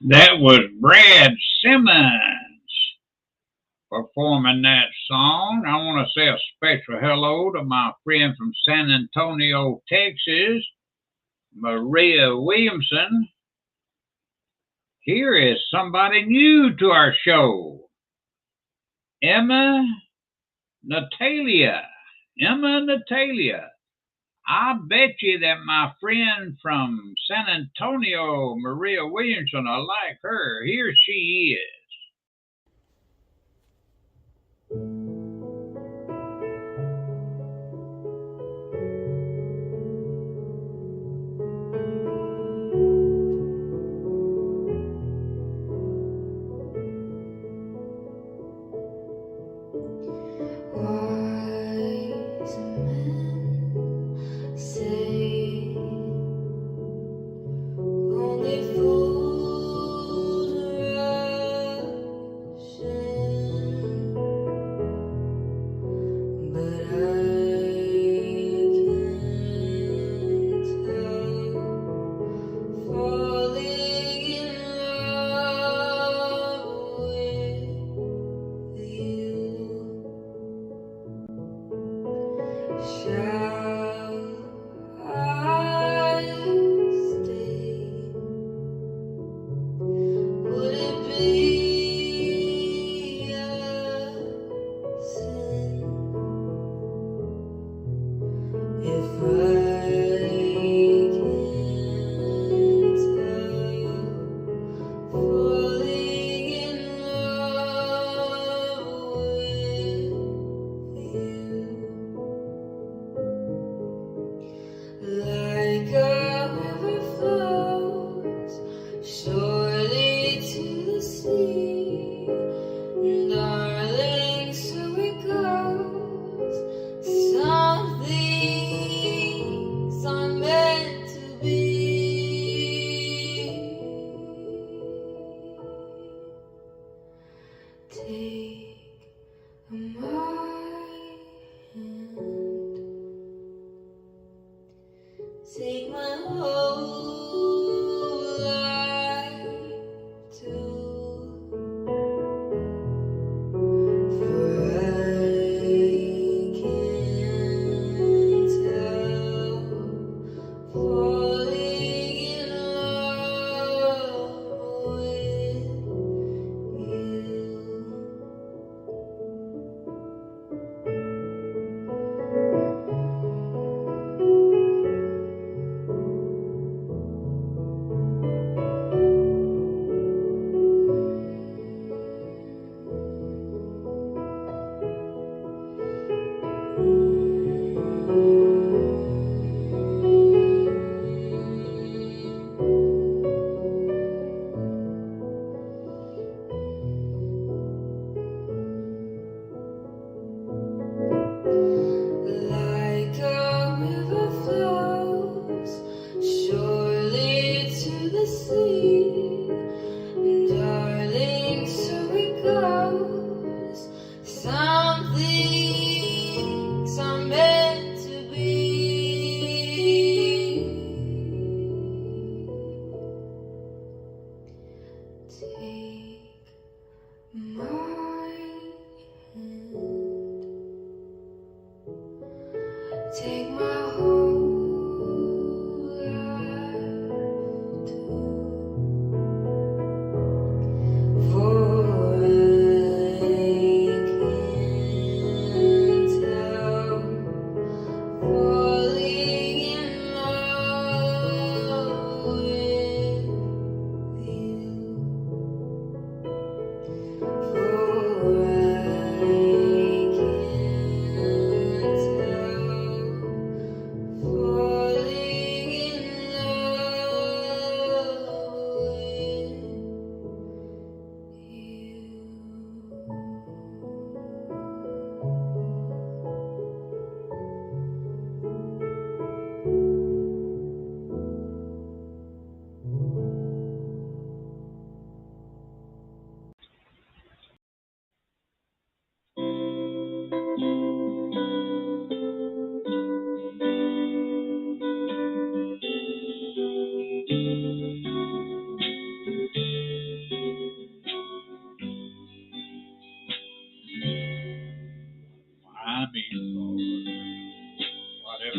That was Brad Simmons performing that song. I want to say a special hello to my friend from San Antonio, Texas, Maria Williamson. Here is somebody new to our show, Emma Natalia. Emma Natalia. I bet you that my friend from San Antonio, Maria Williamson, will like her. Here she is. Wise men say only fools rush in, but I can't help falling in love with you. Shall I stay? Would it be a sin if I can't help falling in love with you? Like a river flows surely to the sea, darling, so it goes. Some things are meant to be. Take my hand. Take my whole life too, for I can't help falling in love with you. Like a river flows surely to the sea, darling, so it goes. Some things are meant to be. Take my hand. Take my whole life too, for I can't help falling in love with you. For I can't help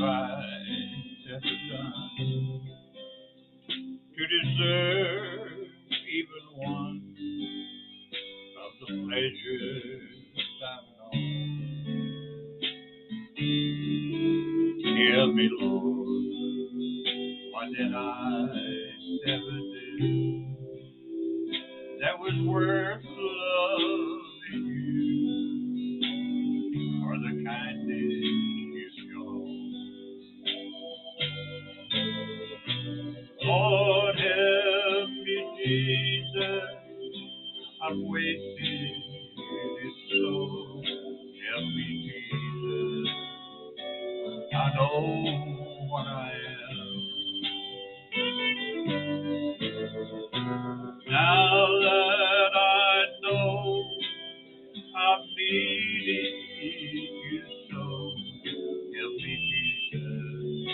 sacrifice ever done to deserve even one of the pleasures I've known. Tell me, Lord, what did I ever do that was worth loving you for the kindness you show? Lord, help me, Jesus, I'm wasted in soul. Help me, Jesus, I know what I am. Now that I know I'm needing you so, help me, Jesus,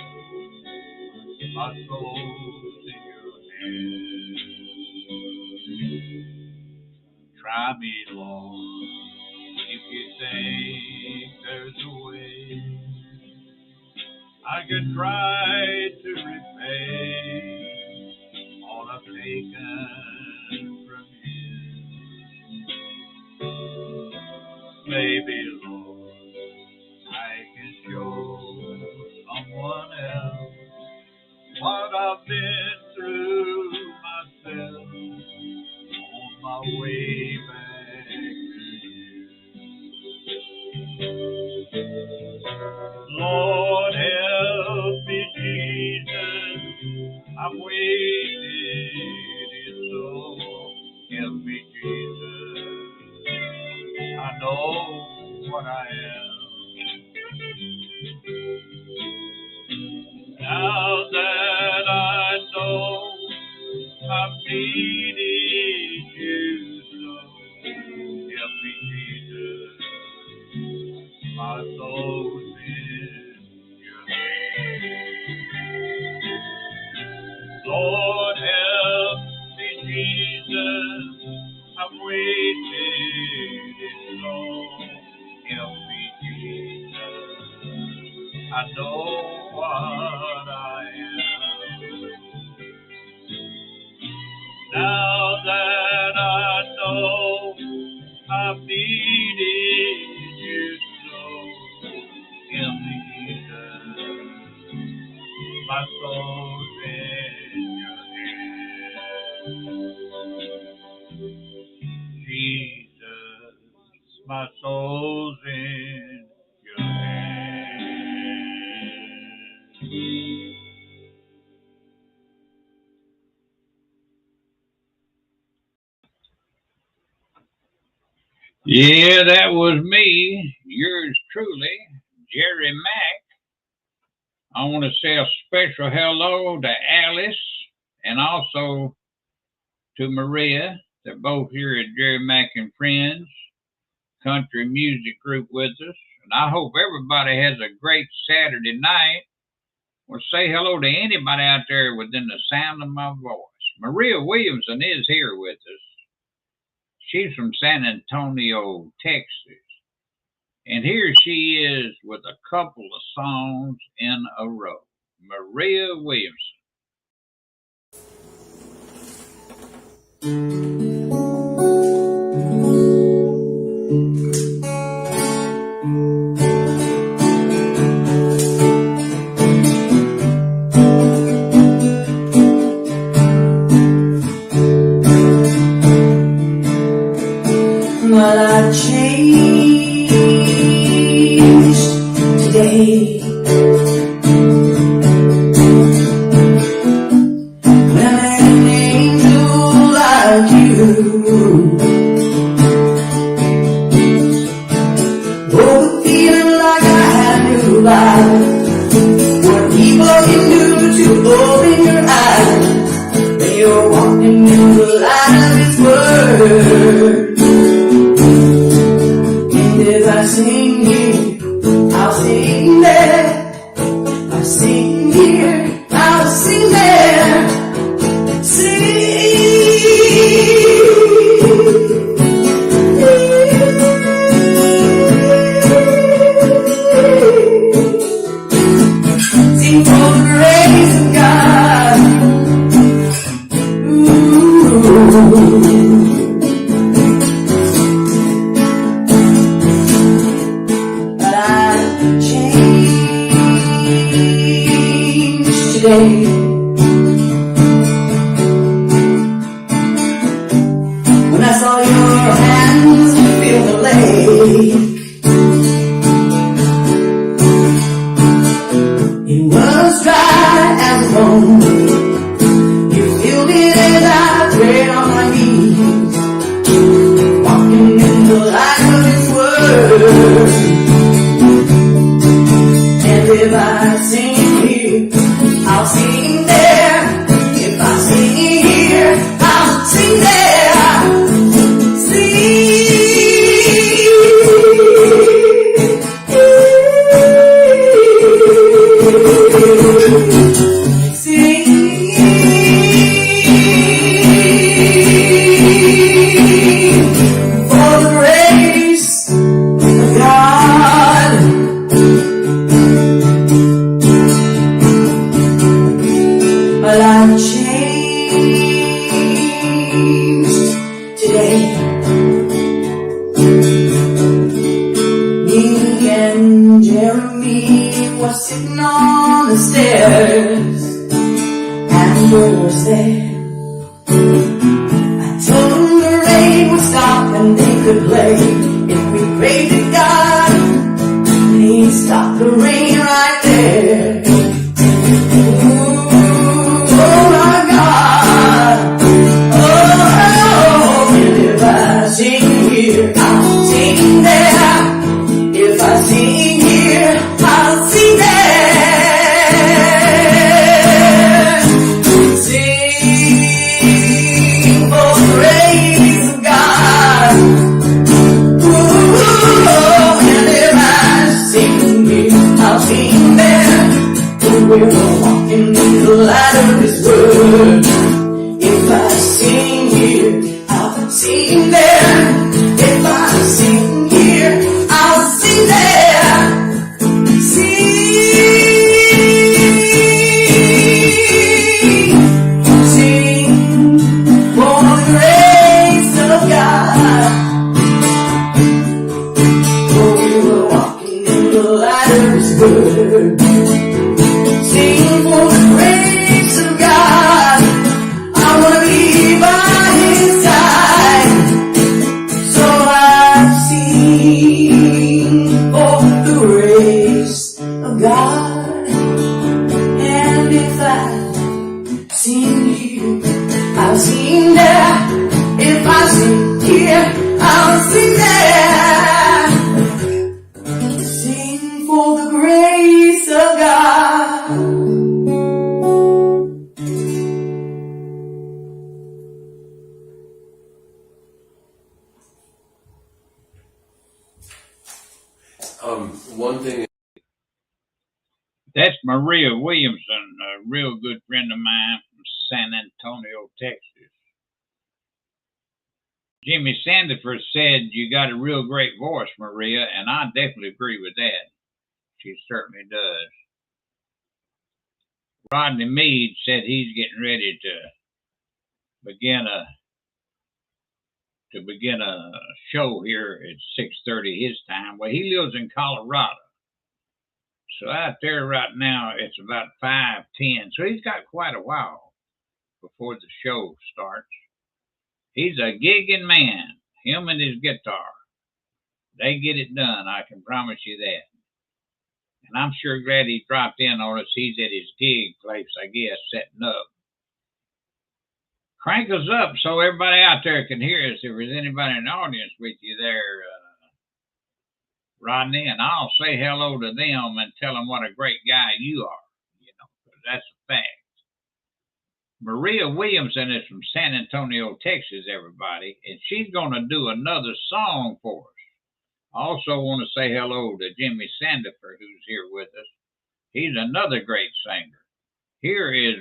my soul's in your hands. Try me, Lord, if you think there's a way I can try to repay all I've taken from you. Maybe, Lord, I can show someone else what I've been through myself on my way back to you. Lord, help me, Jesus, I'm waiting in soul. Help me, Jesus, I know what I am. Now that I know I'm needing you so, help me, Jesus, my soul's in your hands. Lord, help me, Jesus, I'm waiting so. Help me, Jesus, I know what I am. Now that I know I'm needing you so, help me, Jesus, my soul's in your hands. Jesus, my soul's in your hands. Yeah, that was me, yours truly, Jerry Mack. I want to say a special hello to Alice and also to Maria. They're both here at Jerry Mack and Friends Country Music Group with us. And I hope everybody has a great Saturday night. Or say hello to anybody out there within the sound of my voice. Maria Williamson is here with us. She's from San Antonio, Texas. And here she is with a couple of songs in a row. Maria Williamson. Well, I changed today. When I met an angel like you, oh, the feeling like I knew life. What people can do to open your eyes when you're walking in the light of His Word. If I sing here, I'll sing there. I'll sing here, I'll sing there. Sing. today. When I saw your hands fill the lake, it was dry as a bone. You filled it as I prayed on my knees, walking in the light of His Word. And if I sing here, I'll sing there. If I sing here, I'll sing there. But I've changed today. Me and Jeremy were sitting on the stairs, and we were there. I told them the rain would stop and they could play if we prayed to God, and He stopped the rain right there. We're walking in the light of His Word. If I sing here, I'll sing there. If I sing here, I'll sing there. Sing for the grace of God. For we were walking in the light of His Word. Sing for the grace of God. I want to be by His side. So I sing for the grace of God. And if I sing here, I'll sing there. If I sing here, I'll sing there. Sing for the grace of God. One thing. That's Maria Williamson, a real good friend of mine from San Antonio, Texas. Jimmy Sandiford said you got a real great voice, Maria, and I definitely agree with that. She certainly does. Rodney Meade said he's getting ready to begin a show here at 6:30 his time. Well, he lives in Colorado. So out there right now, it's about 5:10. So he's got quite a while before the show starts. He's a gigging man, him and his guitar. They get it done, I can promise you that. And I'm sure glad he dropped in on us. He's at his gig place, I guess, setting up. Crank us up so everybody out there can hear us. If there's anybody in the audience with you there, Rodney, and I'll say hello to them and tell them what a great guy you are, because that's a fact. Maria Williamson is from San Antonio, Texas, everybody, and she's going to do another song for us. I also want to say hello to Jimmy Sandiford, who's here with us. He's another great singer. Here is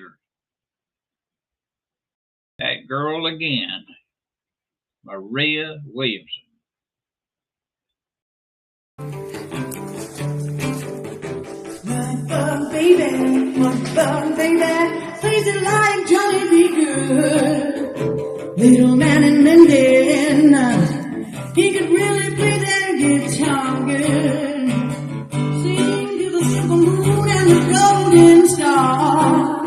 that girl again, Maria Williamson. Baby, plays it like Johnny B. Good. Little man in Indiana, he could really play that guitar good. Sing to the silver moon and the golden star.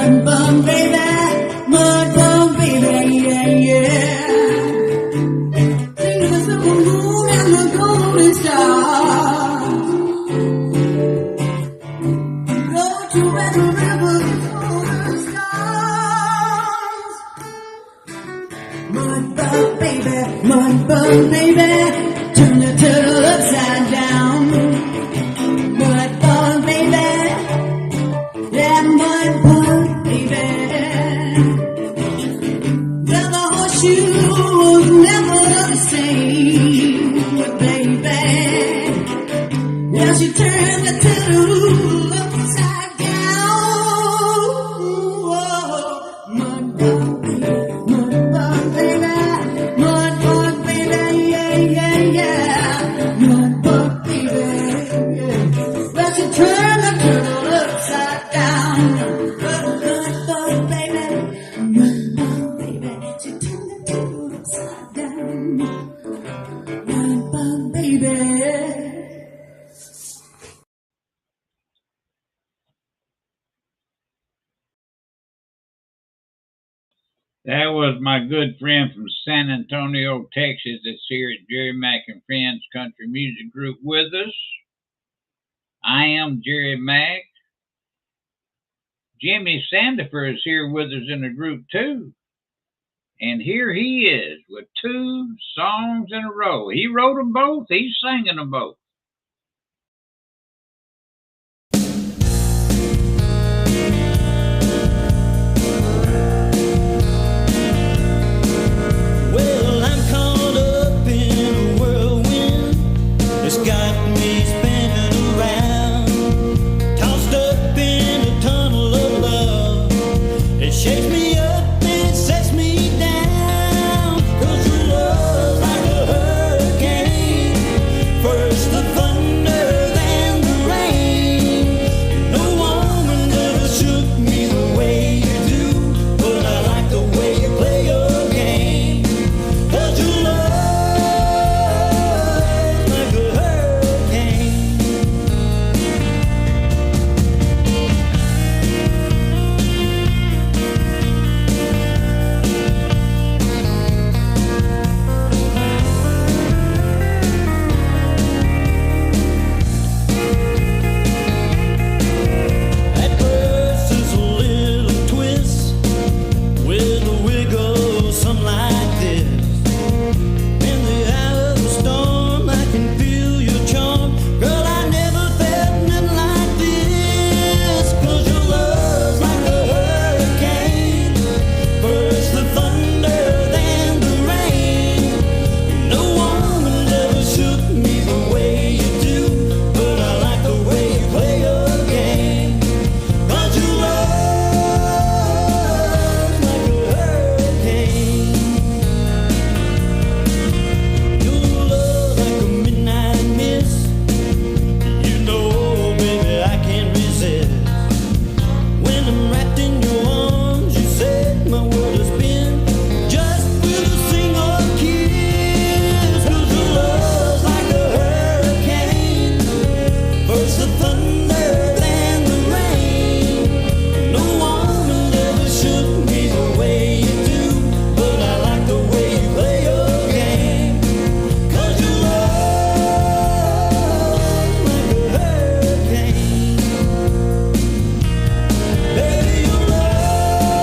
Mud bug, baby, mud bug, baby, yeah, yeah. Sing to the silver moon and the golden stars. Go to Red River, golden stars. Mud bug, baby, turn the turtle upside down. Mud bug, baby, yeah, mud bug, baby. Well, the horseshoe was never the same, baby. Well, she turned the turtle upside down. Whoa, mud bug, baby, mud bug, baby, mud bug, baby, yeah, yeah, yeah. Mud bug, baby, yeah. Well, she turned the turtle upside down. Mud bug, baby, mud bug, baby, she turned the turtle upside down. Mud bug, baby. That was my good friend from San Antonio, Texas, that's here at Jerry Mack and Friends Country Music Group with us. I am Jerry Mack. Jimmy Sandifer is here with us in the group too. And here he is with 2 songs in a row. He wrote them both. He's singing them both. Well, I'm caught up in a whirlwind that's got me spinning around, tossed up in a tunnel of love. It shakes me up and it sets me down, 'cause your love's like a hurricane. First the thunder, then the rain. No woman ever shook me the way you do, but I like the way you play your game. 'Cause your love's like a hurricane. At first it's a little twist with a wiggle, something like this. In the eye of the storm, I can feel your charm. Girl, I never felt nothing like this. 'Cause your love's like a hurricane. First the thunder, then the rain. No woman ever shook me the way you do, but I like the way you play your game. 'Cause your love's like a hurricane. Your love like a midnight mist. You know, baby, I can't resist. When I'm wrapped in your arms, you set my world to spin, just with a single kiss. 'Cause your love's like a hurricane. First the thunder, then the rain. No woman ever shook me the way you do, but I like the way you play your game. 'Cause your love's like a hurricane. Baby, your love's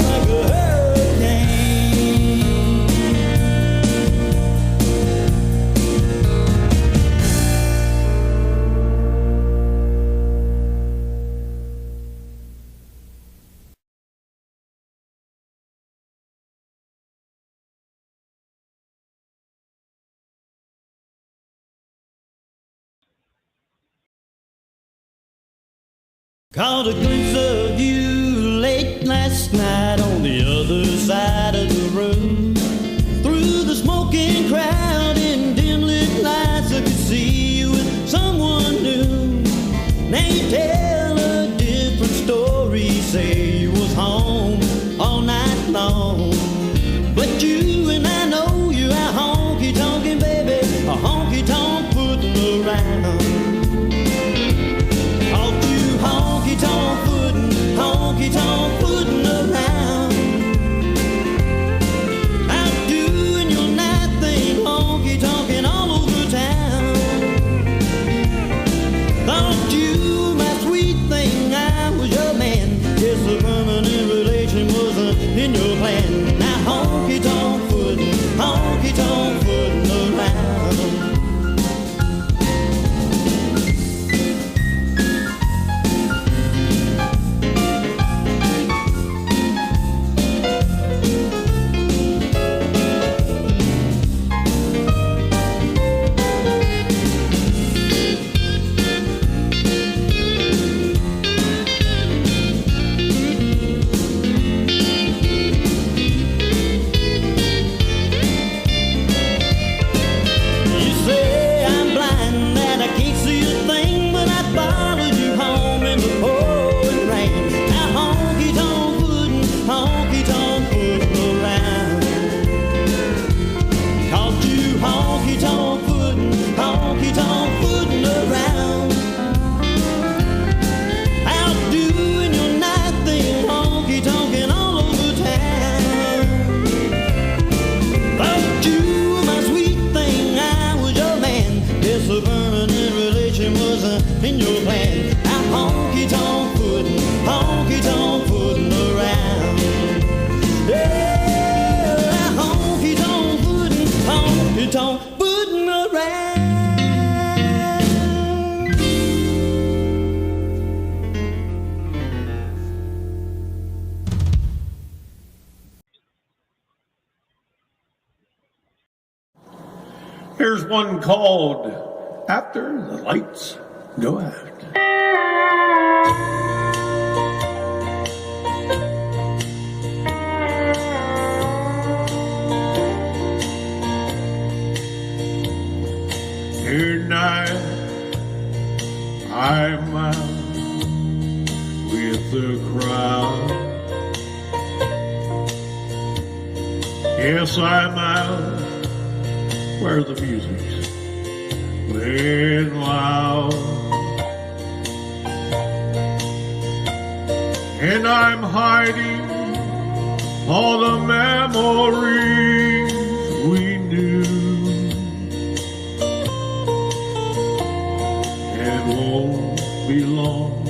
like a hurricane. Caught a glimpse of you late last night on the other side of the room. Through the smoking crowd and dim lit lights, I could see you with someone new. Now you tell a different story, say you was home all night long. But you and I know you're a honky tonkin', baby, a honky tonk footin' around. Honky tonk footin' Here's one called After the Lights Go Out. Tonight I'm out with the crowd. Yes, I'm out where the music's playing loud. And I'm hiding all the memories we knew. It won't be long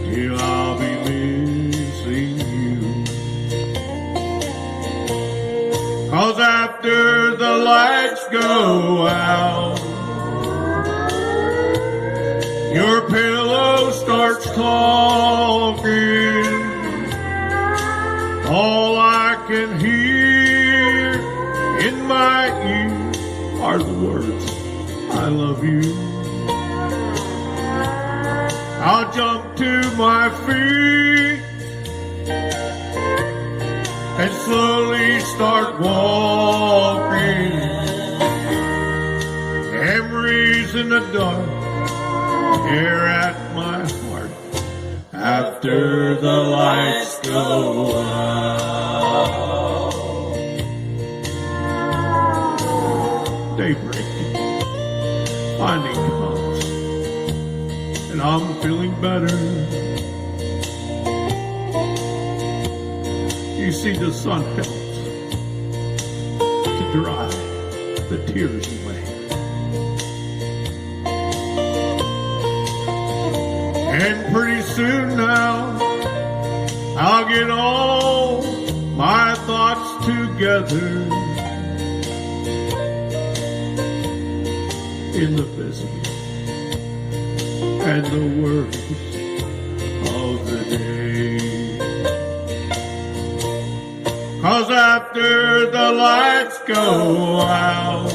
till I'll be missing you. 'Cause after the lights go out, your pillow starts talking. All I can hear in my ear are the words, I love you. I'll jump to my feet and slowly start walking. Memories in the dark tear at my heart after the lights go out. Daybreak finally comes, and I'm feeling better. You see, the sun helps to dry the tears away. And pretty soon now, I'll get all my thoughts together in the busy and the worries of the day. 'Cause after the lights go out,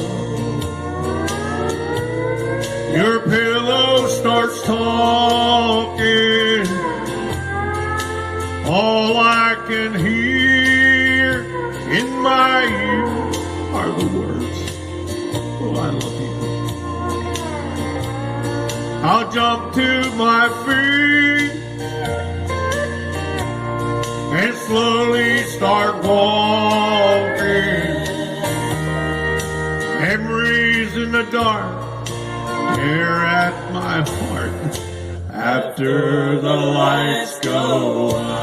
your pillow starts talking. All I can hear in my ear are the words, oh, I love you. I'll jump to my feet and slowly start walking. Memories in the dark tear at my heart after the lights go out.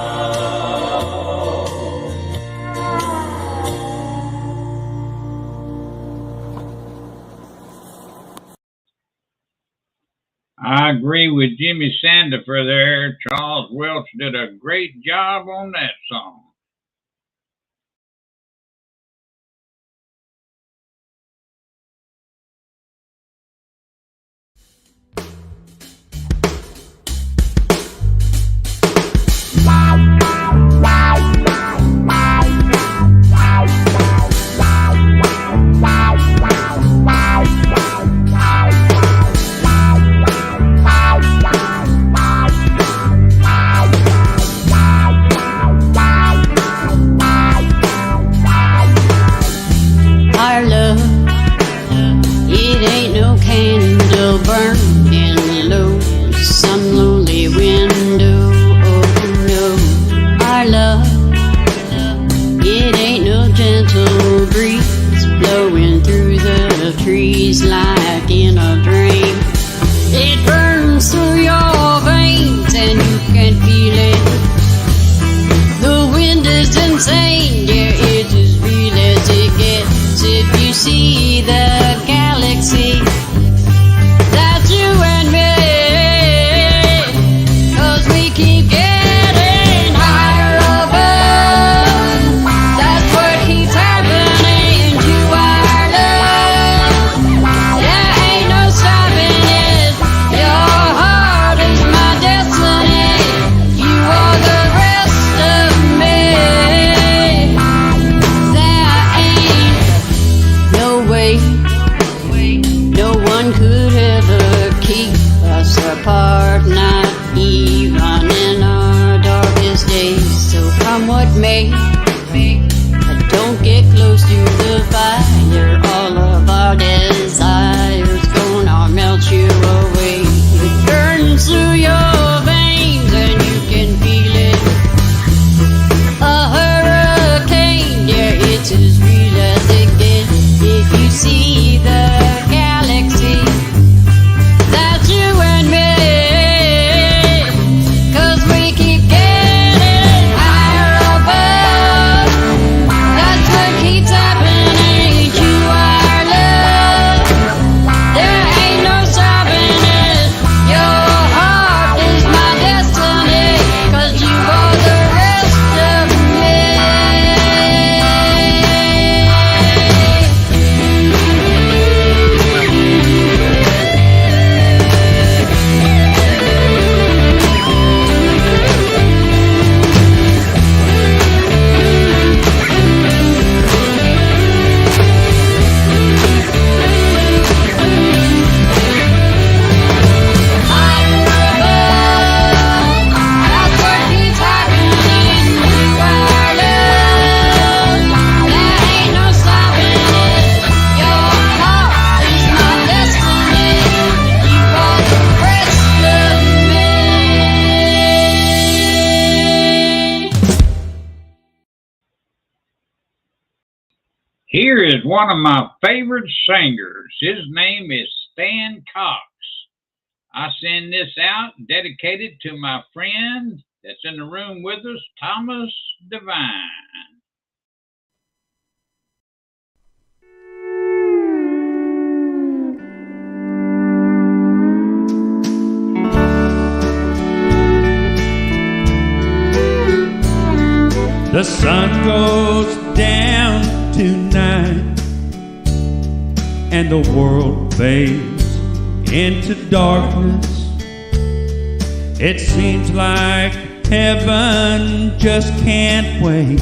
I agree with Jimmy Sandifer there. Charles Welch did a great job on that song. Our love, it ain't no candle burning low, some lonely window. Oh no, our love, it ain't no gentle breeze blowing through the trees like in a dream. It burns through your veins and you can feel it. The wind is insane, yeah, it's as real as it gets. If you see the galaxy, that's you and me. 'Cause we keep getting higher above. That's what keeps happening to our love. There ain't no babe. Don't get close to the fire. All of our desires gonna melt you away. It burns through your veins and you can feel it. A hurricane, yeah, it's as real as it gets. If you see the galaxy, that's you and me. 'Cause we keep getting higher above. That's what keeps happening to our love. There ain't no stopping it. Your heart is my destiny. 'Cause you are the rest of me. Higher above, that's what keeps happening to our love. There ain't no stopping it. Your heart is my destiny. You are the rest of me. Here is one of my favorite singers. His name is Stan Cox. I send this out dedicated to my friend that's in the room with us, Thomas Devine. The sun goes down tonight and the world fades into darkness. It seems like heaven just can't wait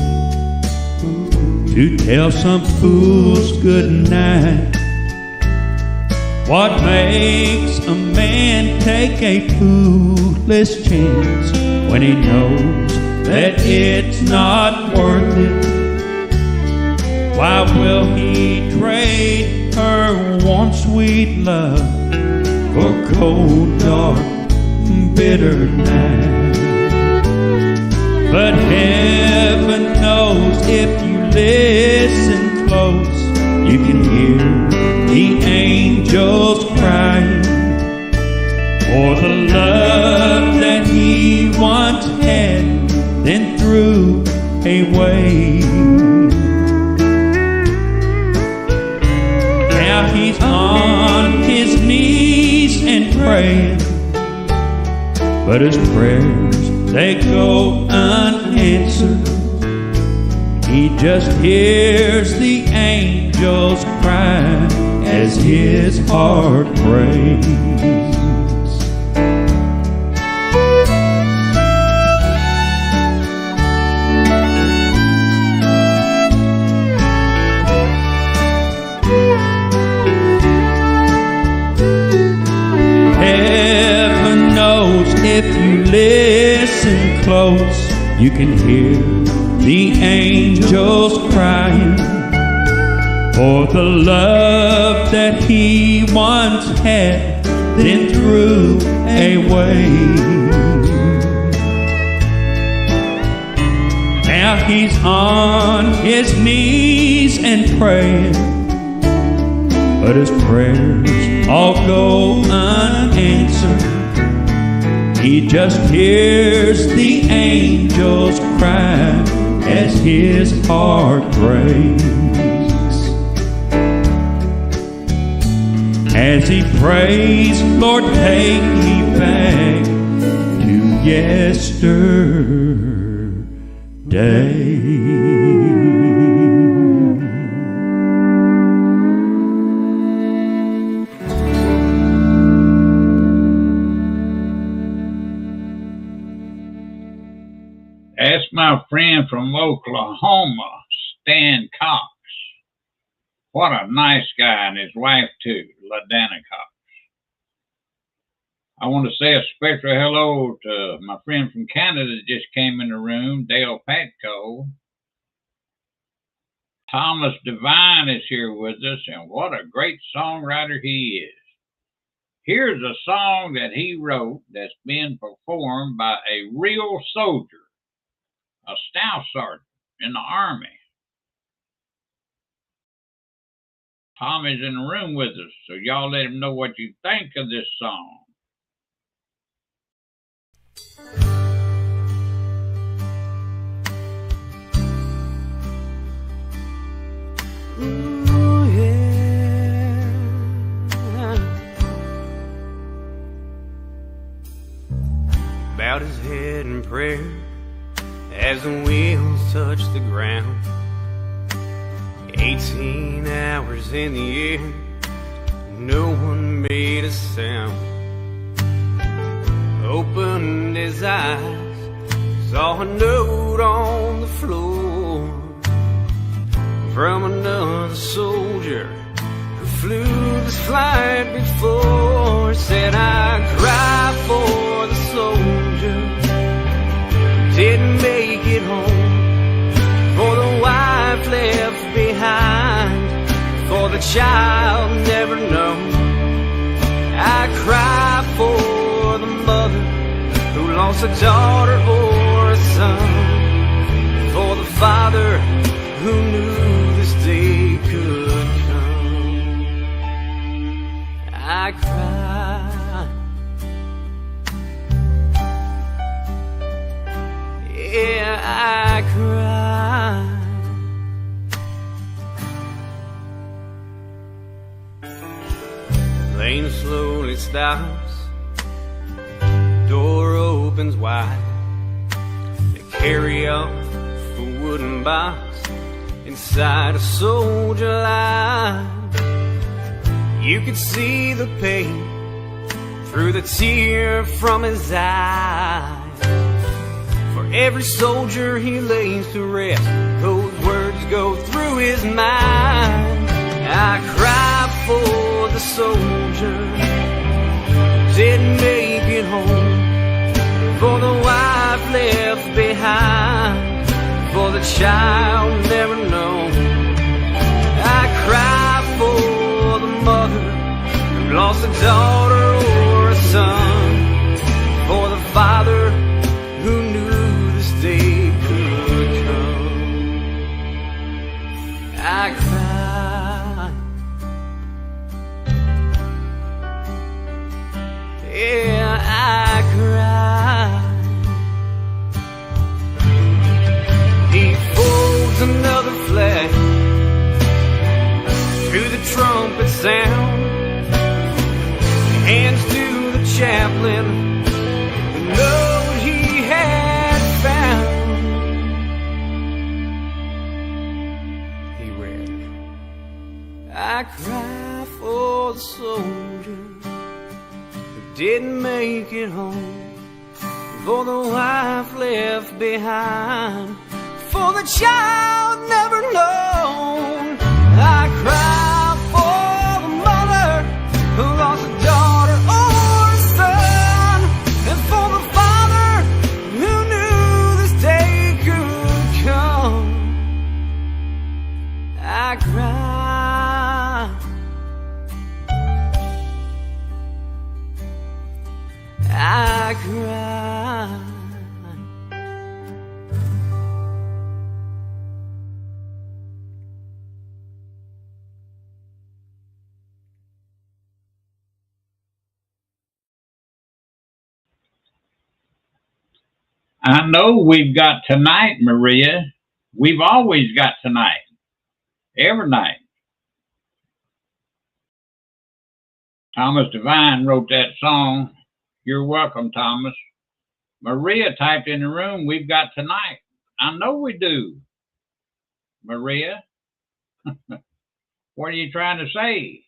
to tell some fools good night. What makes a man take a foolish chance when he knows that it's not worth it? Why will he trade her warm, sweet love for cold, dark, bitter night? But heaven knows if you listen close, you can hear the angels crying for the love that he once had, then threw away. Now he's on his knees and praying, but his prayers, they go unanswered. He just hears the angels cry as his heart breaks. Heaven knows if you listen close, you can hear the angels crying for the love that he once had, then threw away. Now he's on his knees and praying, but his prayers all go unanswered. He just hears the angels cry as his heart breaks. As he prays, Lord, take me back to yesterday. That's my friend from Oklahoma, Stan Cox. What a nice guy, and his wife too, LaDana Cox. I want to say a special hello to my friend from Canada that just came in the room, Dale Patco. Thomas Devine is here with us, and what a great songwriter he is. Here's a song that he wrote that's been performed by a real soldier, a staff sergeant in the Army. Tommy's in the room with us, so y'all let him know what you think of this song. Ooh, yeah. Bowed his head in prayer as the wheels touched the ground. 18 hours in the air, no one made a sound. Opened his eyes, saw a note on the floor from another soldier who flew this flight before. Said, I cry for the soldier who didn't make it home, for the wife left behind, for the child never known. I cry for the mother who lost a daughter or a son, for the father who knew this day could come. I cry, yeah, I cry. Plane slowly stops, door opens wide. They carry off a wooden box inside a soldier line. You could see the pain through the tear from his eye. For every soldier he lays to rest, those words go through his mind. I cry for the soldier who didn't make it home, for the wife left behind, for the child never known. I cry for the mother who lost a daughter or a son, for the father who knew this day could come. I cry, yeah, I cry. He folds another flag to the trumpet sound, hands to the chaplain the note he had found. He read, I cry for the soldier who didn't make it home, for the wife left behind, for the child never known. I cry for the mother who lost a daughter or a son, and for the father who knew this day could come. I cry, I cry. I know we've got tonight, Maria. We've always got tonight. Every night. Thomas Devine wrote that song. You're welcome, Thomas. Maria typed in the room, we've got tonight. I know we do. Maria, what are you trying to say?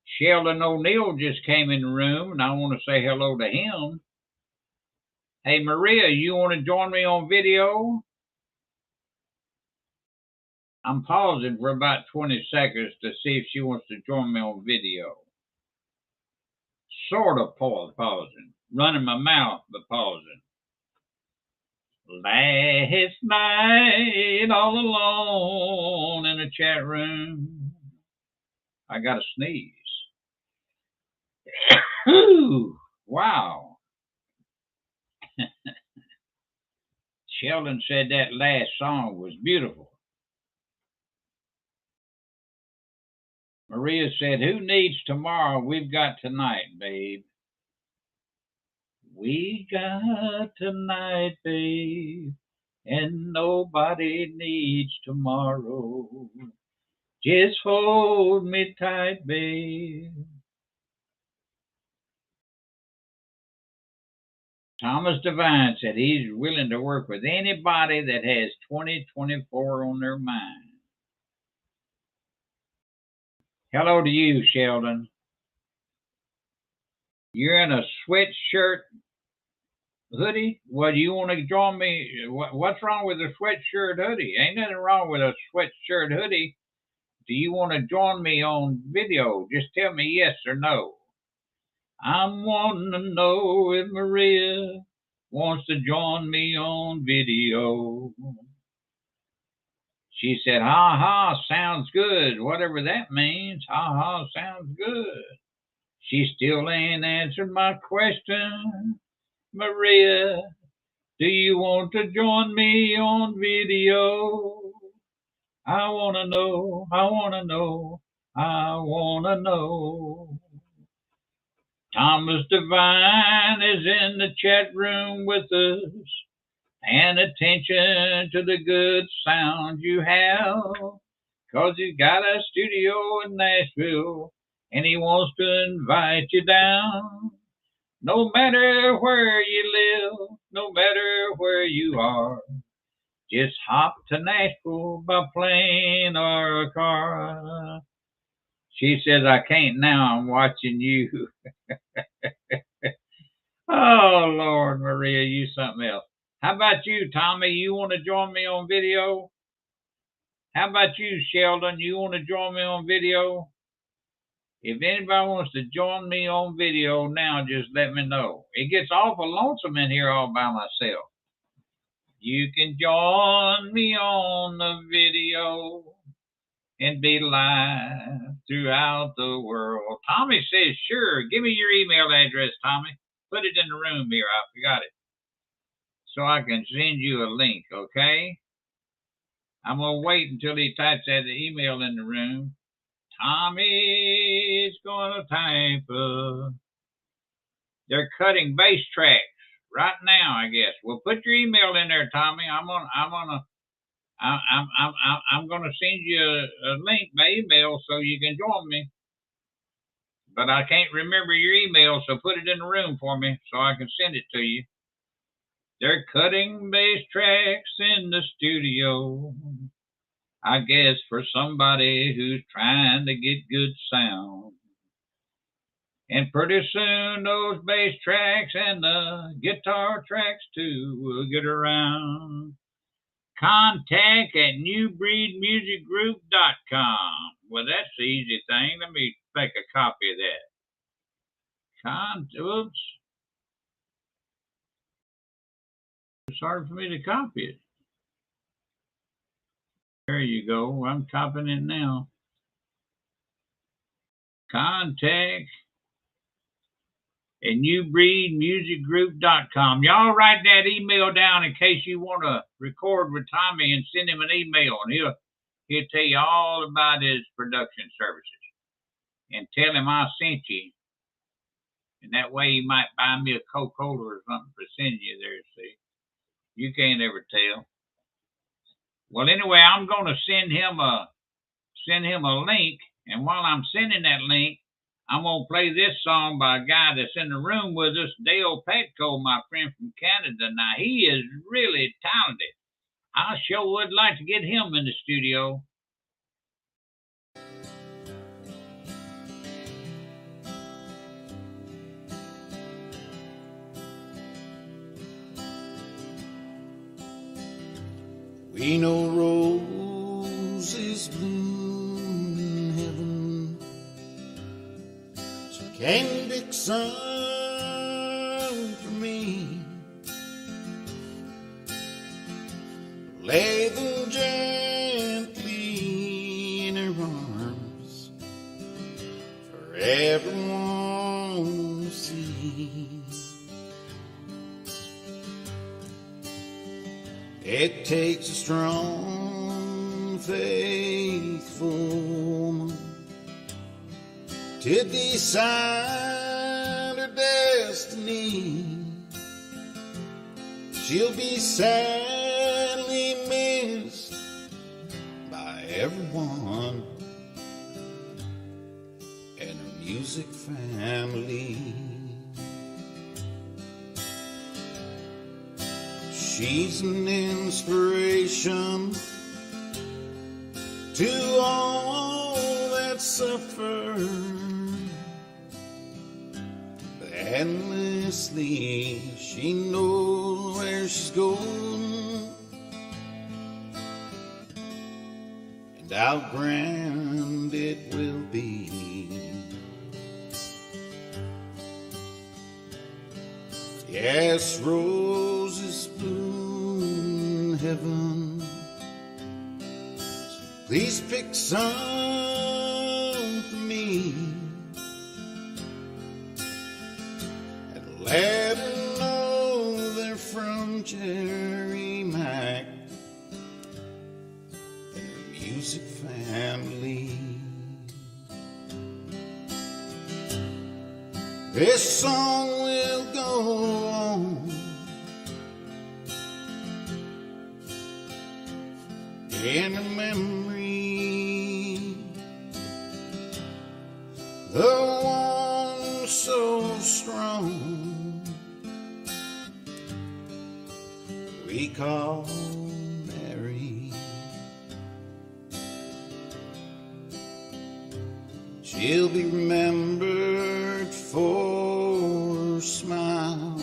Sheldon O'Neill just came in the room, and I want to say hello to him. Hey, Maria, you want to join me on video? I'm pausing for about 20 seconds to see if she wants to join me on video. Sort of pausing. Running my mouth, but pausing. Last night, all alone in a chat room. I got to sneeze. Whew, wow. Sheldon said that last song was beautiful. Maria said, who needs tomorrow? We've got tonight, babe. We got tonight, babe, and nobody needs tomorrow. Just hold me tight, babe. Thomas Devine said he's willing to work with anybody that has 2024 on their mind. Hello to you, Sheldon. You're in a sweatshirt hoodie? Well, do you want to join me? What's wrong with a sweatshirt hoodie? Ain't nothing wrong with a sweatshirt hoodie. Do you want to join me on video? Just tell me yes or no. I'm wanting to know if Maria wants to join me on video. She said, ha ha, sounds good. Whatever that means, ha ha, sounds good. She still ain't answered my question. Maria, do you want to join me on video? I want to know, I want to know, I want to know. Thomas Devine is in the chat room with us. Paying attention to the good sound you have. Cause he's got a studio in Nashville and he wants to invite you down. No matter where you live, no matter where you are, just hop to Nashville by plane or a car. She says, I can't now, I'm watching you. Oh, Lord, Maria, you something else. How about you, Tommy? You want to join me on video? How about you, Sheldon? You want to join me on video? If anybody wants to join me on video now, just let me know. It gets awful lonesome in here all by myself. You can join me on the video and be live throughout the world. Tommy says, sure. Give me your email address, Tommy. Put it in the room here. I forgot it. So I can send you a link, okay? I'm going to wait until he types that email in the room. Tommy's going to type. They're cutting bass tracks right now, I guess. Well, put your email in there, Tommy. I'm gonna send you a link by email so you can join me. But I can't remember your email, so put it in the room for me so I can send it to you. They're cutting bass tracks in the studio, I guess for somebody who's trying to get good sound. And pretty soon those bass tracks and the guitar tracks too will get around. Contact at newbreedmusicgroup.com. Well, that's the easy thing. Let me make a copy of that. Oops. It's hard for me to copy it. There you go. I'm copying it now. Contact at newbreedmusicgroup.com. Y'all write that email down in case you want to record with Tommy and send him an email, and he'll tell you all about his production services. And tell him I sent you. And that way he might buy me a Coca-Cola or something for sending you there, see. You can't ever tell. Well, anyway, I'm going to send him a link, and while I'm sending that link, I'm going to play this song by a guy that's in the room with us, Dale Petco, my friend from Canada. Now, he is really talented. I sure would like to get him in the studio. We know roses bloom in heaven, so can you pick some for me? lay them gently in her arms for everyone to see. It takes a strong, faithful woman to decide her destiny. She'll be sadly missed by everyone and her music family. She's an inspiration to all that suffer endlessly. She knows where she's going and how grand it will be. Yes, roses bloom in heaven, so please pick some for me and let her know they're from Jerry Mack and her music family. This song will go on in her memory, the one so strong we call Mary. She'll be remembered for her smile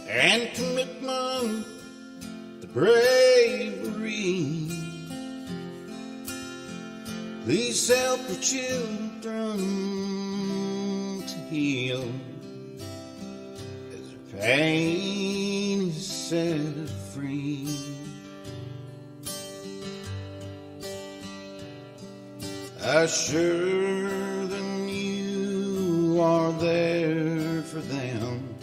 and commitment to bravery. Please help the children to heal as her pain is set free. Assure them you are there for them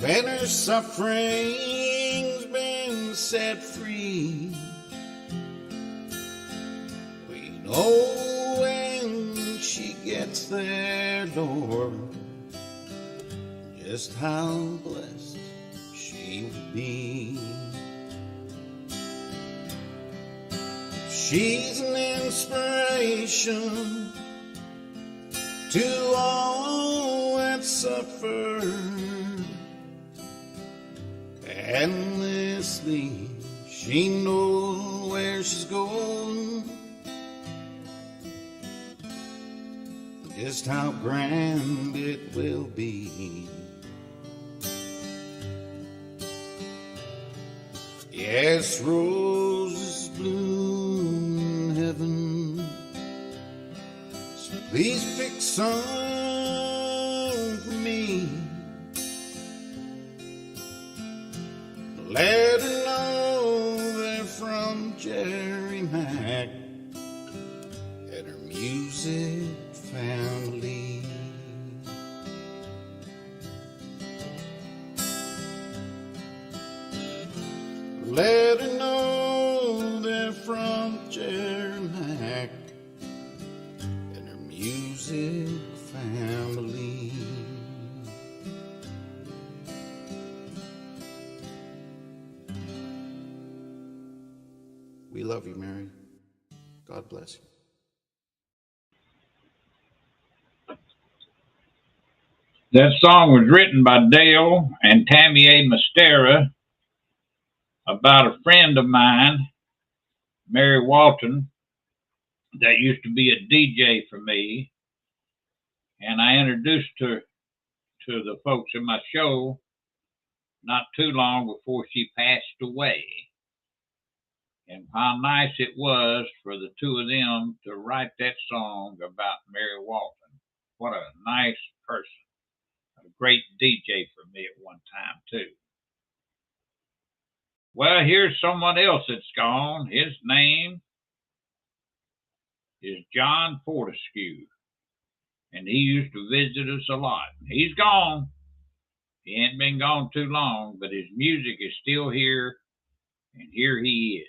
when her suffering's been set free. We know when she gets there, Lord, just how blessed she will be. She's an inspiration to all that suffer endlessly. She knows where she's going, just how grand it will be. Yes, roses bloom in heaven, so please pick some for me. Let her know they're from Jerry Mack and her music family. Let her know they're from Jerry Mack and her music family. We love you, Mary. God bless you. That song was written by Dale and Tammy A. Mastera about a friend of mine, Mary Walton, that used to be a DJ for me. And I introduced her to the folks in my show not too long before she passed away. And how nice it was for the two of them to write that song about Mary Walton. What a nice person. A great DJ for me at one time, too. Well, here's someone else that's gone. His name is John Fortescue, and he used to visit us a lot. He's gone. He ain't been gone too long, but his music is still here, and here he is.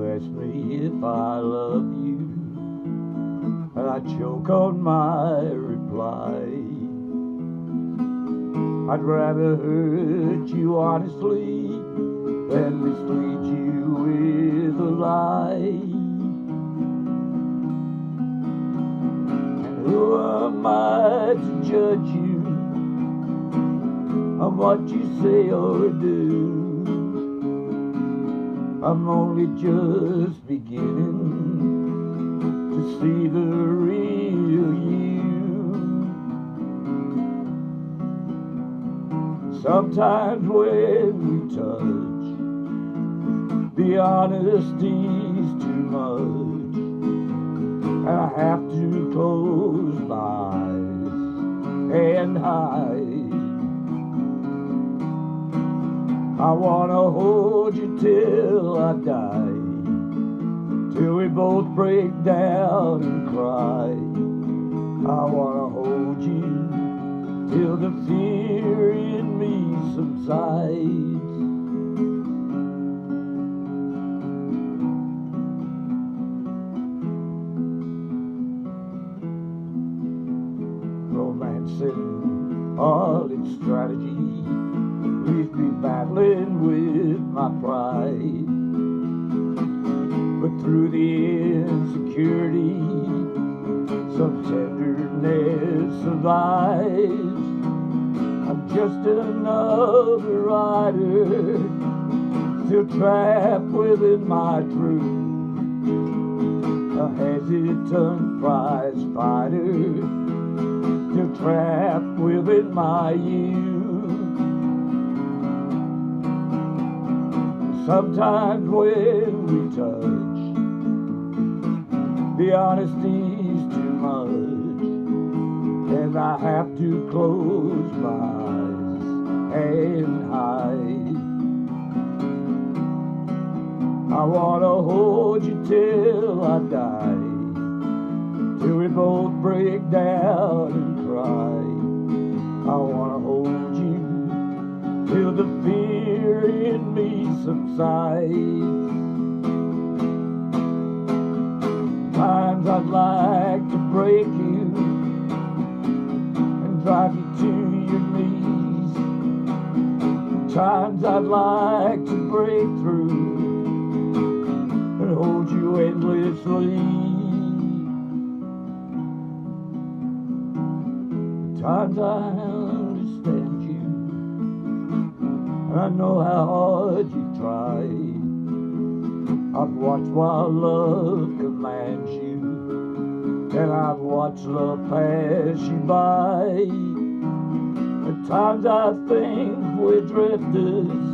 Ask me if I love you, and I choke on my reply. I'd rather hurt you honestly than mislead you with a lie. And who am I to judge you on what you say or do? I'm only just beginning to see the real you. Sometimes when we touch, the honesty's too much, and I have to close my eyes and hide. I wanna hold you till I die, till we both break down and cry. I wanna hold you till the fear in me subsides. Romance and all its strategy leaves me battling with my pride. But through the insecurity, some tenderness survives. I'm just another rider, still trapped within my truth. A hesitant prize fighter, still trapped within my youth. Sometimes when we touch, the honesty's too much, and I have to close my eyes and hide. I wanna hold you till I die, till we both break down and cry. I wanna hold you till the fear in me subsides. Times I'd like to break you and drive you to your knees. Times I'd like to break through and hold you endlessly. Times I understand you, I know how hard you tried. I've watched while love commands you, and I've watched love pass you by. At times I think we're drifters,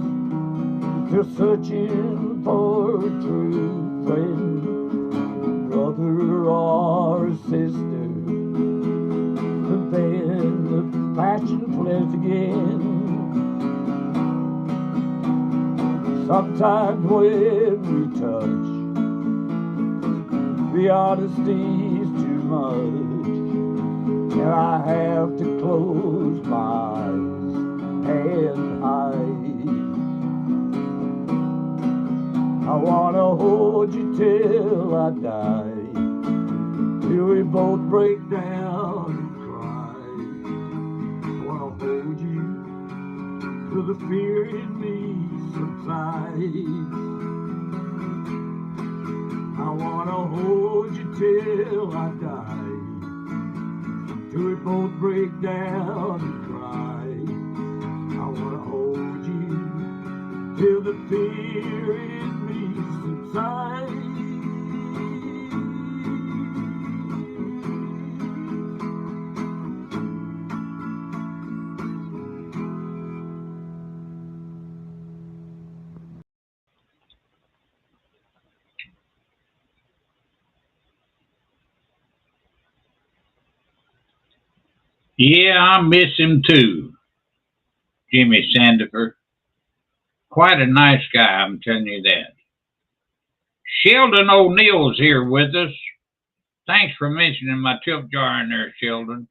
still searching for a true friend, brother or sister. But then the passion flares again. Sometimes when we touch, the honesty's too much, and I have to close my eyes and hide. I wanna hold you till I die, till we both break down and cry. I wanna hold you till the fear in me subsides. I wanna hold you till I die, till we both break down and cry. I wanna hold you till the fear in me subsides. Yeah, I miss him too, Jimmy Sandifer. Quite a nice guy, I'm telling you that. Sheldon O'Neill's here with us. Thanks for mentioning my tip jar in there, Sheldon.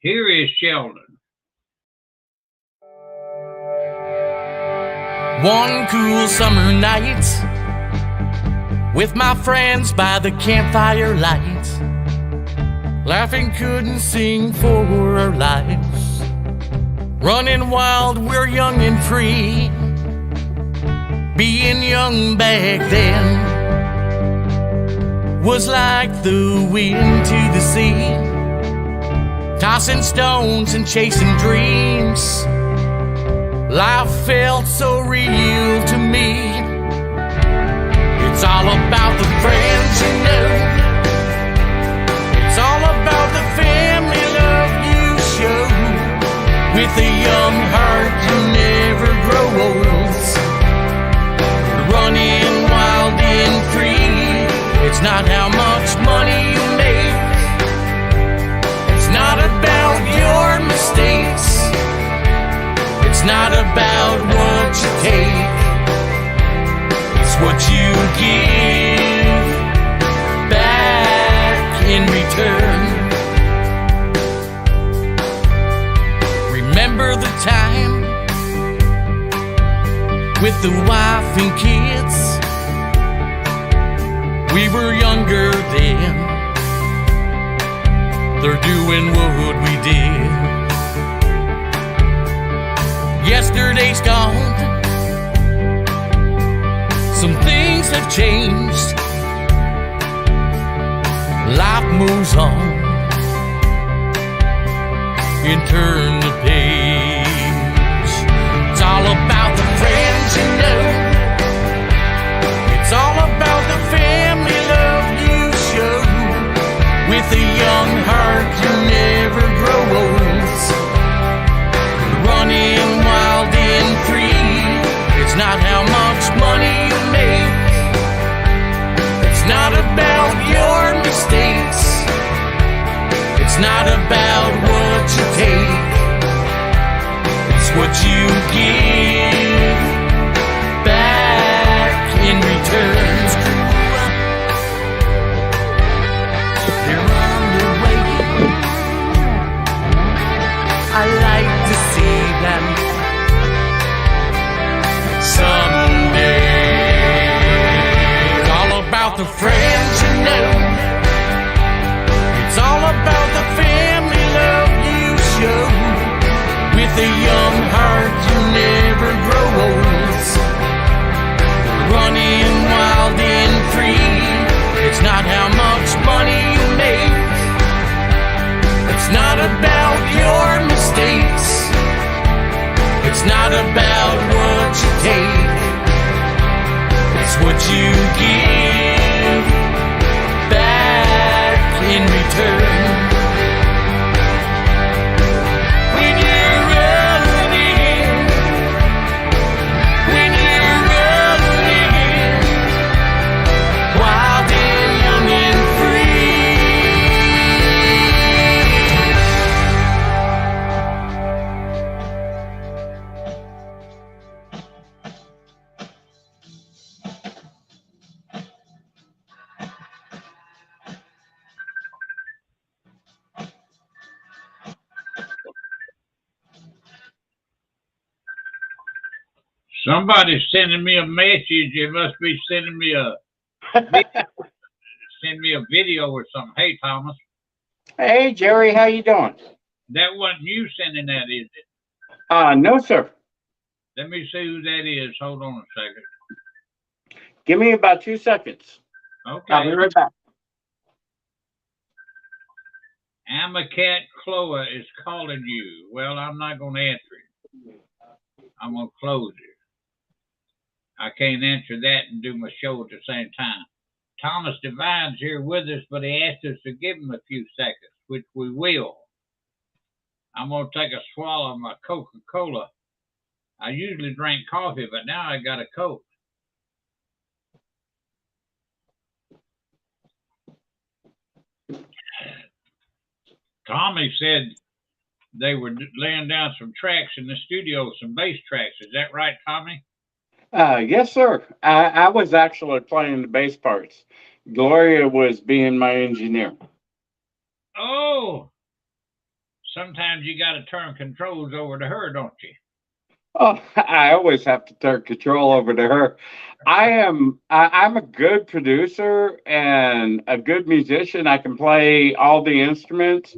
Here is Sheldon. One cool summer night, with my friends by the campfire light, laughing couldn't sing for our lives, running wild, we're young and free. Being young back then was like the wind to the sea, tossing stones and chasing dreams. Life felt so real to me. It's all about the friends you know. It's all about the family love you show. With a young heart you never grow old, running wild and free. It's not how much money you make, it's not about your mistakes, it's not about what you take, it's what you give back in return. Remember the time with the wife and kids? We were younger then, they're doing what we did. Yesterday's gone, some things have changed, life moves on, and turn the page. It's all about the friends you know, it's all about the family love you show. With a young heart you never grow old, running wild and free. It's not how much money you make, it's not about your mistakes, it's not about what you take, it's what you give back in return. They're on their way, I like to see them someday. It's all about the friends you know, it's all about the family love you show. With a young heart you never grow old, running wild and free. It's not how much money you make, it's not about your mistakes, it's not about what you take, it's what you give back in return. When you're running, when you're running, wild and young and Somebody's sending me a message. It must be sending me a send me a video or something. Hey, Thomas, Hey, Jerry, how you doing? that wasn't you sending that, is it? No, sir. Let me see who that is. Hold on a second. Give me about 2 seconds. I'll be Okay. right back. Amacat Chloe is calling you. Well, I'm not going to answer it. I'm going to close it. I can't answer that and do my show at the same time. Thomas Devine's here with us, but he asked us to give him a few seconds, which we will. I'm going to take a swallow of my Coca-Cola. I usually drink coffee, but now I got a Coke. Tommy said they were laying down some tracks in the studio, some bass tracks. Is that right, Tommy? Yes, sir. I was actually playing the bass parts. Gloria was being my engineer. Oh, sometimes you got to turn controls over to her, don't you? Oh, I always have to turn control over to her. I'm a good producer and a good musician. I can play all the instruments,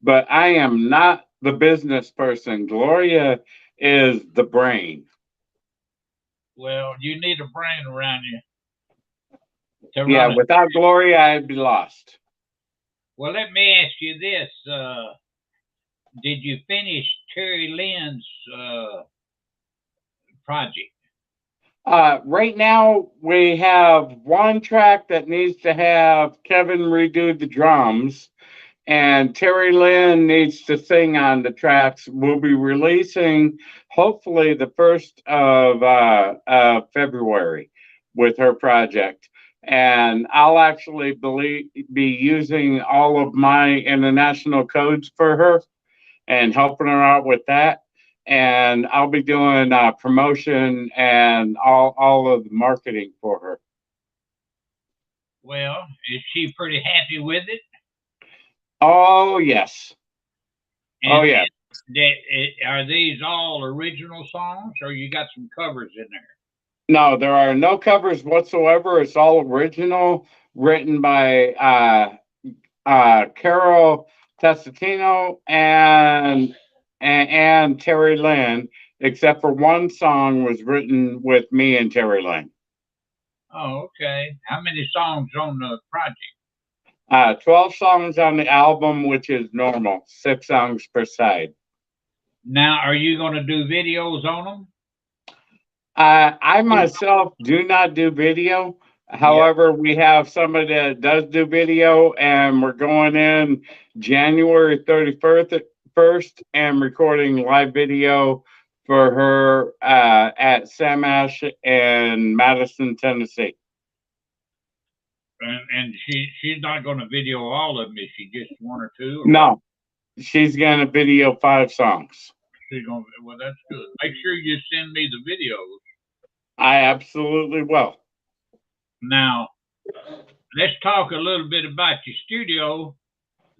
but I am not the business person. Gloria is the brain. Well, you need a brain around you to Yeah, run it. without Gloria, I'd be lost. Well, let me ask you this. Did you finish Terry Lynn's project? Right now, we have one track that needs to have Kevin redo the drums, and Terry Lynn needs to sing on the tracks. We'll be releasing hopefully the 1st of February with her project. And I'll actually be using all of my international codes for her and helping her out with that. And I'll be doing promotion and all of the marketing for her. Well, is she pretty happy with it? Oh, yes. Oh, yeah. Are these all original songs, or you got some covers in there? No, there are no covers whatsoever. It's all original, written by Carol Tessitino and Terry Lynn, except for one song was written with me and Terry Lynn. Oh, okay. How many songs on the project? 12 songs on the album, which is normal, 6 songs per side. Now, are you going to do videos on them? I myself do not do video. However, we have somebody that does do video, and we're going in January 31st and recording live video for her at Sam Ash in Madison, Tennessee. And she's not going to video all of them. Is she just one or two? No, she's going to video 5 songs. She's going. Well, that's good. Make sure you send me the videos. I absolutely will. Now, let's talk a little bit about your studio.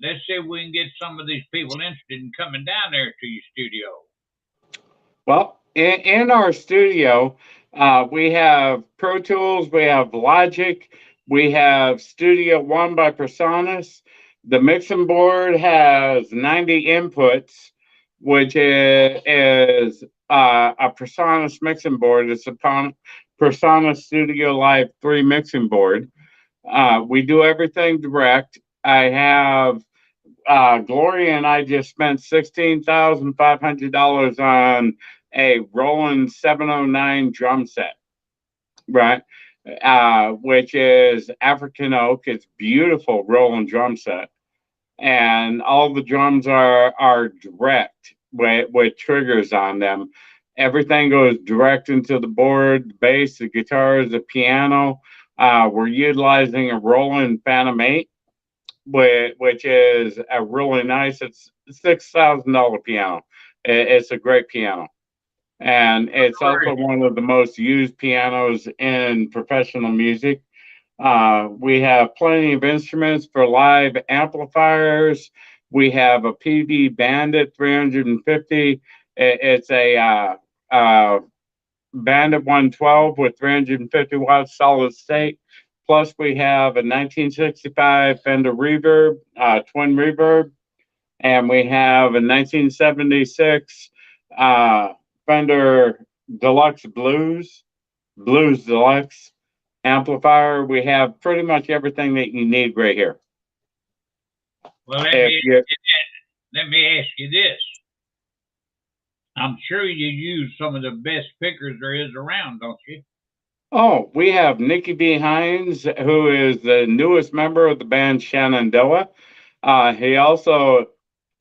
Let's see if we can get some of these people interested in coming down there to your studio. Well, in our studio, we have Pro Tools, we have Logic, we have Studio One by PreSonus. The mixing board has 90 inputs, which is a PreSonus mixing board. It's a PreSonus Studio Live 3 mixing board. We do everything direct. I have Gloria and I just spent $16,500 on a Roland 709 drum set, right? Which is African oak. It's beautiful Roland drum set, and all the drums are direct with triggers on them. Everything goes direct into the board, the bass, the guitars, the piano. We're utilizing a Roland Phantom 8, which is a really nice, it's $6,000 piano. It's a great piano. And it's also one of the most used pianos in professional music. We have plenty of instruments for live amplifiers. We have a PV Bandit 350. It's a Bandit 112 with 350 watts solid state. Plus, we have a 1965 Fender Reverb, twin reverb, and we have a 1976 Fender Deluxe Blues Deluxe amplifier. We have pretty much everything that you need right here. Well, let me ask you this. I'm sure you use some of the best pickers there is around, don't you? Oh, we have Nicky B. Hines, who is the newest member of the band Shenandoah.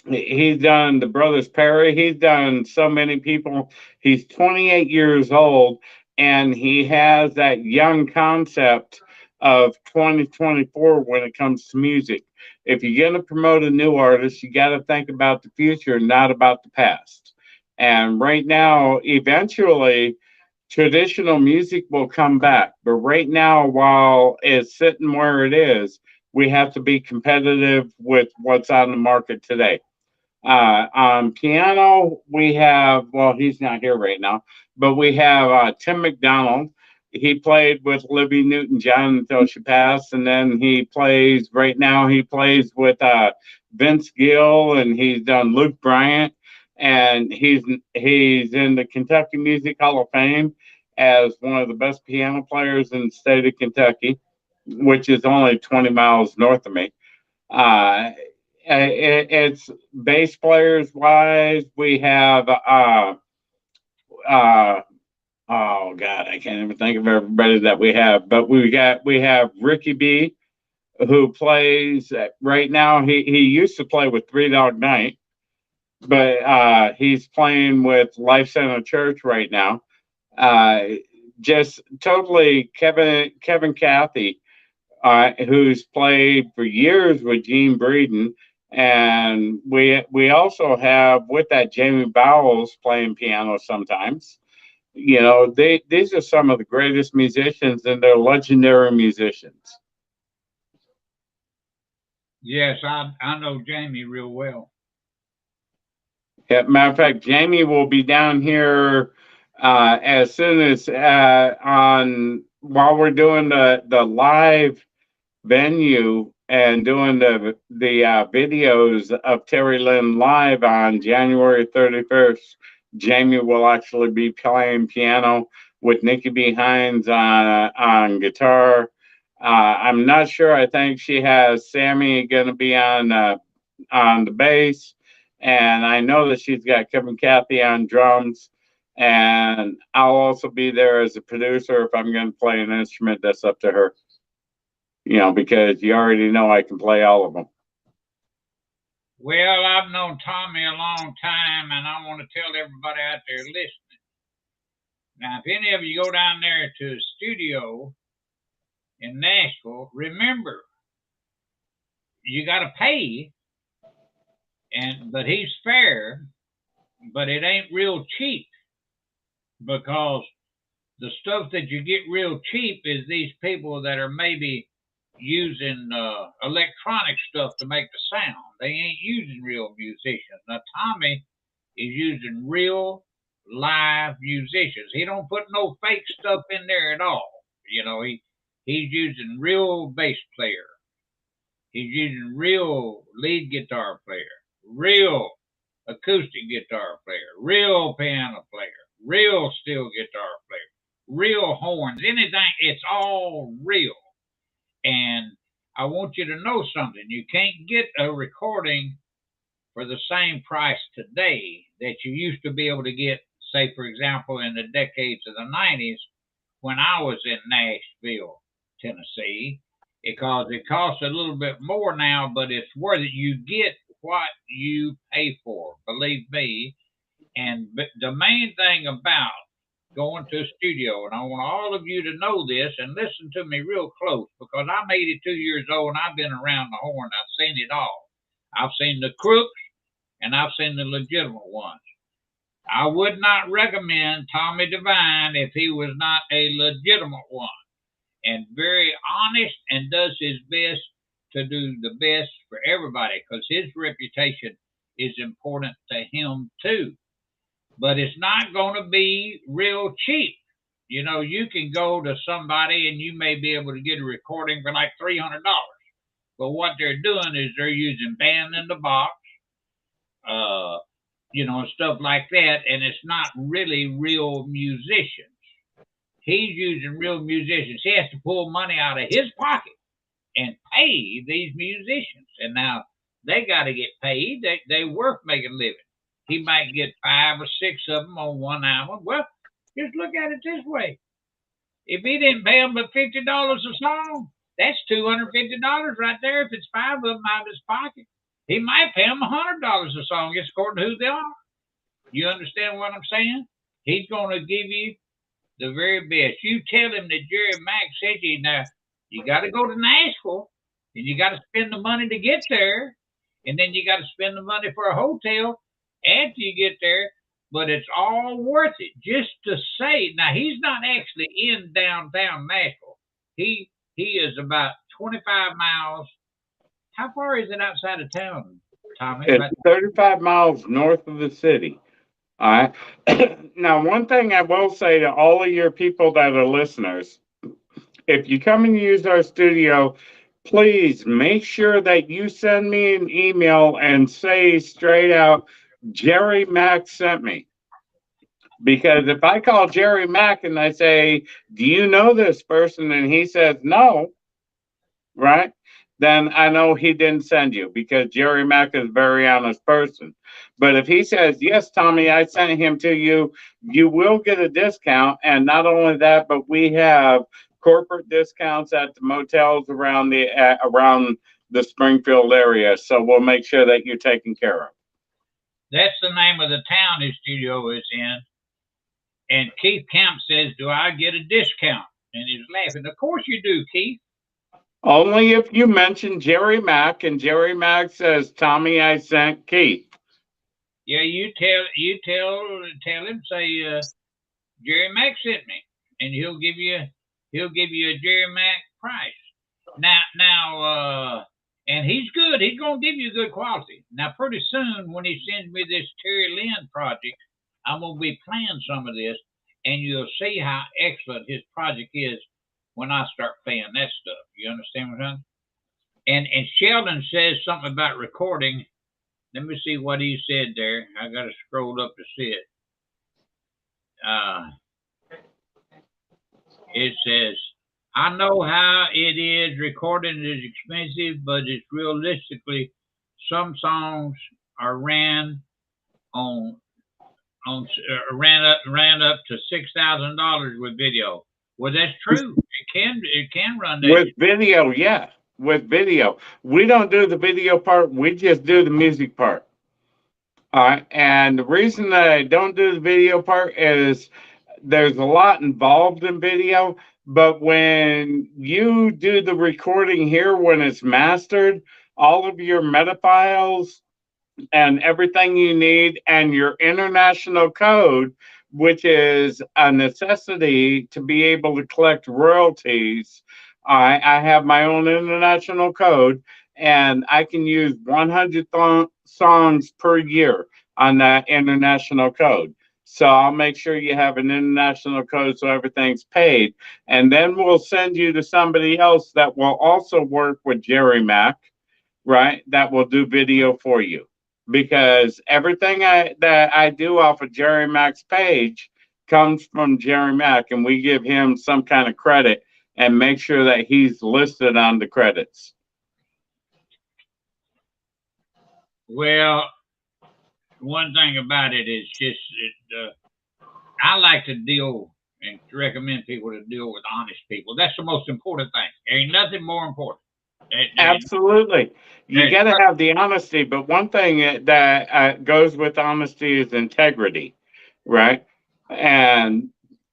He's done the Brothers Perry. He's done so many people. He's 28 years old, and he has that young concept of 2024 when it comes to music. If you're going to promote a new artist, you got to think about the future, not about the past. And right now, eventually, traditional music will come back. But right now, while it's sitting where it is, we have to be competitive with what's on the market today. On piano, we have, well, he's not here right now, but we have Tim McDonald. He played with Olivia Newton-John until she passed, and then he plays, right now, he plays with Vince Gill, and he's done Luke Bryant, and he's in the Kentucky Music Hall of Fame as one of the best piano players in the state of Kentucky, which is only 20 miles north of me. It's bass players wise. We have oh God, I can't even think of everybody that we have. But we have Ricky B, who plays right now. He used to play with Three Dog Night, but he's playing with Life Center Church right now. Just totally Kevin Cathy, who's played for years with Gene Breeden. And we also have with that Jamie Bowles playing piano sometimes. You know, these are some of the greatest musicians, and they're legendary musicians. Yes, I know Jamie real well. Yeah, matter of fact, Jamie will be down here as soon as while we're doing the live venue and doing the videos of Terry Lynn live on January 31st. Jamie will actually be playing piano with Nikki B. Hines on guitar. I'm not sure. I think she has Sammy going to be on the bass, and I know that she's got Kevin Cathy on drums. And I'll also be there as a producer if I'm going to play an instrument. That's up to her. You know, because you already know I can play all of them. Well, I've known Tommy a long time, and I want to tell everybody out there listening. Now, if any of you go down there to a studio in Nashville, remember, you got to pay, but he's fair, but it ain't real cheap, because the stuff that you get real cheap is these people that are maybe using electronic stuff to make the sound. They ain't using real musicians. Now, Tommy is using real live musicians. He don't put no fake stuff in there at all. You know, he's using real bass player. He's using real lead guitar player, real acoustic guitar player, real piano player, real steel guitar player, real horns, anything. It's all real. And I want you to know something. You can't get a recording for the same price today that you used to be able to get, say, for example, in the decades of the 90s when I was in Nashville, Tennessee, because it costs a little bit more now, but it's worth it. You get what you pay for, believe me. And the main thing about going to a studio, and I want all of you to know this and listen to me real close, because I'm 82 years old and I've been around the horn. I've seen it all. I've seen the crooks and I've seen the legitimate ones. I would not recommend Tommy Devine if he was not a legitimate one and very honest and does his best to do the best for everybody, because his reputation is important to him too. But it's not going to be real cheap. You know, you can go to somebody and you may be able to get a recording for like $300. But what they're doing is they're using Band in the Box, you know, and stuff like that. And it's not really real musicians. He's using real musicians. He has to pull money out of his pocket and pay these musicians. And now they got to get paid. They worth making a living. He might get 5 or 6 of them on one album. Well, just look at it this way. If he didn't pay them but $50 a song, that's $250 right there if it's 5 of them out of his pocket. He might pay them $100 a song, just according to who they are. You understand what I'm saying? He's going to give you the very best. You tell him that Jerry Mack said you. Now, You got to go to Nashville, and you got to spend the money to get there, and then you got to spend the money for a hotel after you get there. But it's all worth it just to say. Now he's not actually in downtown Nashville. He is about 25 miles. How far is it outside of town, Tommy? It's 35 miles north of the city. All right. Now, one thing I will say to all of your people that are listeners, if you come and use our studio, please make sure that you send me an email and say straight out, Jerry Mack sent me. Because if I call Jerry Mack and I say, do you know this person? And he says no, right? Then I know he didn't send you, because Jerry Mack is a very honest person. But if he says, yes, Tommy, I sent him to you, you will get a discount. And not only that, but we have corporate discounts at the motels around the Springfield area. So we'll make sure that you're taken care of. That's the name of the town his studio is in. And Keith Camp says, do I get a discount? And he's laughing. Of course you do, Keith. Only if you mention Jerry Mack, and Jerry Mack says, Tommy, I sent Keith. Yeah, you tell him, say, Jerry Mack sent me, and he'll give you a Jerry Mack price. Now, and he's good. He's gonna give you good quality. Now, pretty soon when he sends me this Terry Lynn project, I'm gonna be playing some of this, and you'll see how excellent his project is when I start playing that stuff. You understand what I'm saying? And Sheldon says something about recording. Let me see what he said there. I got to scroll up to see it. It says, I know how it is. Recording is expensive, but it's realistically, some songs are ran up to $6,000 with video. Well, that's true. It can run that. With video, yeah. With video. We don't do the video part, we just do the music part. All right. And the reason that I don't do the video part is there's a lot involved in video, but when you do the recording here, when it's mastered, all of your meta files and everything you need, and your international code, which is a necessity to be able to collect royalties. I have my own international code, and I can use 100 songs per year on that international code. So I'll make sure you have an international code so everything's paid. And then we'll send you to somebody else that will also work with Jerry Mack, right? That will do video for you. Because everything that I do off of Jerry Mack's page comes from Jerry Mack, and we give him some kind of credit and make sure that he's listed on the credits. Well, one thing about it is just I like to deal and recommend people to deal with honest people. That's the most important thing. There ain't nothing more important. Absolutely. You got to have the honesty, but one thing that goes with honesty is integrity, right? And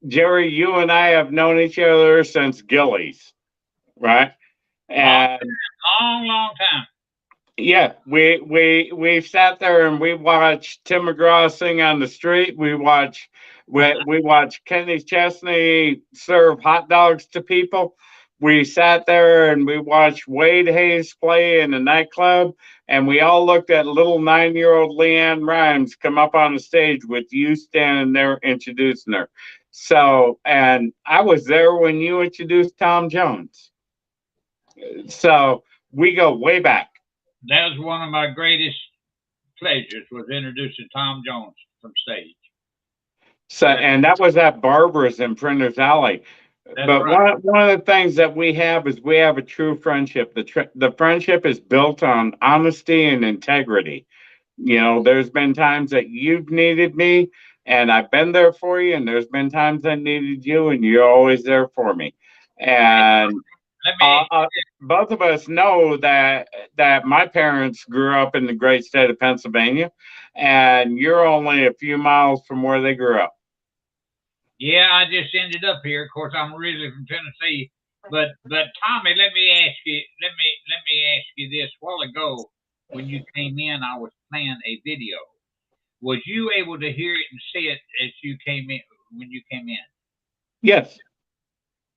Jerry, you and I have known each other since Gillies, right? And long time. Yeah, we sat there and we watched Tim McGraw sing on the street. We watched Kenny Chesney serve hot dogs to people. We sat there and we watched Wade Hayes play in a nightclub, and we all looked at little 9-year-old Leanne Rhymes come up on the stage with you standing there introducing her. So, and I was there when you introduced Tom Jones. So we go way back. That was one of my greatest pleasures, was introducing Tom Jones from stage. So, and that was at Barbara's in Printers Alley. That's but right. one of the things that we have is we have a true friendship. The friendship is built on honesty and integrity. You know, there's been times that you've needed me, and I've been there for you, and there's been times I needed you, and you're always there for me. And both of us know that my parents grew up in the great state of Pennsylvania, and you're only a few miles from where they grew up. Yeah, I just ended up here. Of course, I'm originally from Tennessee, But Tommy, let me ask you this. A while ago, when you came in, I was playing a video. Was you able to hear it and see it as you came in when you came in? Yes.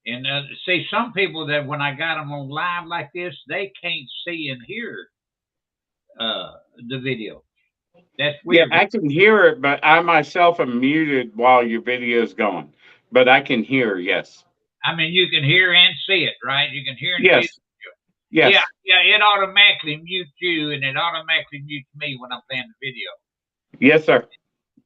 And see, some people that when I got them on live like this, they can't see and hear the video. That's Yeah, weird. I can hear it, but I myself am muted while your video is going. But I can hear, yes. I mean, you can hear and see it, right? You can hear and see Yes. it. Yes. Yeah, it automatically mutes you and it automatically mutes me when I'm playing the video. Yes, sir.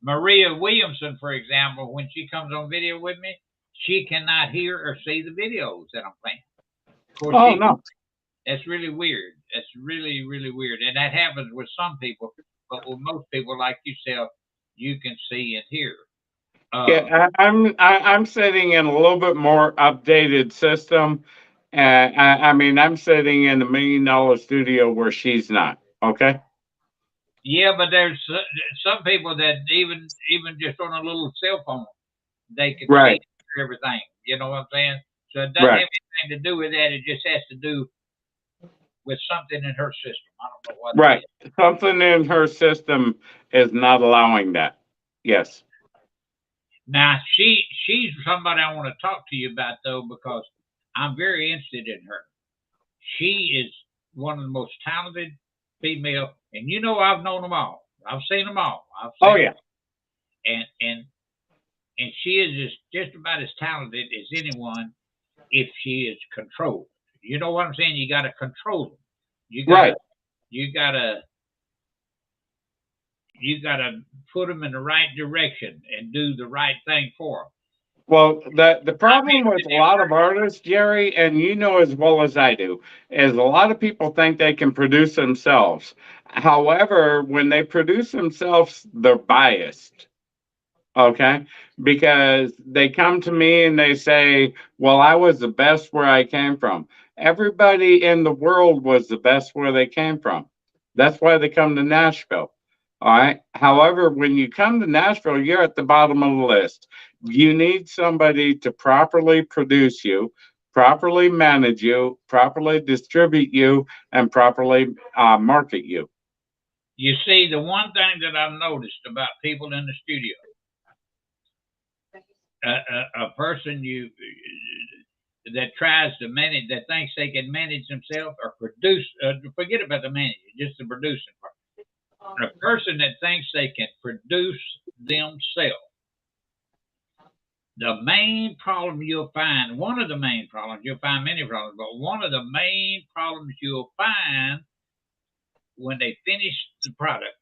Maria Williamson, for example, when she comes on video with me, she cannot hear or see the videos that I'm playing. Of course, Oh, no. that's really weird. That's really, really weird. And that happens with some people, but with most people like yourself, you can see and hear. Yeah, I'm sitting in a little bit more updated system. I mean, I'm sitting in a $1 million studio where she's not. Okay. Yeah, but there's some people that even just on a little cell phone, they can Right. see everything. You know what I'm saying? So it doesn't Right. have anything to do with that. It just has to do with something in her system. I don't know what. Right. It is. Something in her system is not allowing that. Yes. Now she's somebody I want to talk to you about though because I'm very interested in her. She is one of the most talented female, and you know I've known them all. I've seen them all. Oh, yeah. And she is just about as talented as anyone if she is controlled. You know what I'm saying? You got to control them. Right. You gotta put them in the right direction and do the right thing for them. Well, the problem with a lot of artists, Jerry, and you know as well as I do, is a lot of people think they can produce themselves. However, when they produce themselves, they're biased. Okay? Because they come to me and they say, well, I was the best where I came from. Everybody in the world was the best where they came from. That's why they come to Nashville. All right. However, when you come to Nashville, you're at the bottom of the list. You need somebody to properly produce you, properly manage you, properly distribute you, and properly market you. You see, the one thing that I've noticed about people in the studio, a person that tries to manage, that thinks they can manage themselves or produce, forget about the managing, just the producing part. A person that thinks they can produce themselves. The main problem you'll find, one of the main problems, you'll find many problems, but one of the main problems you'll find when they finish the product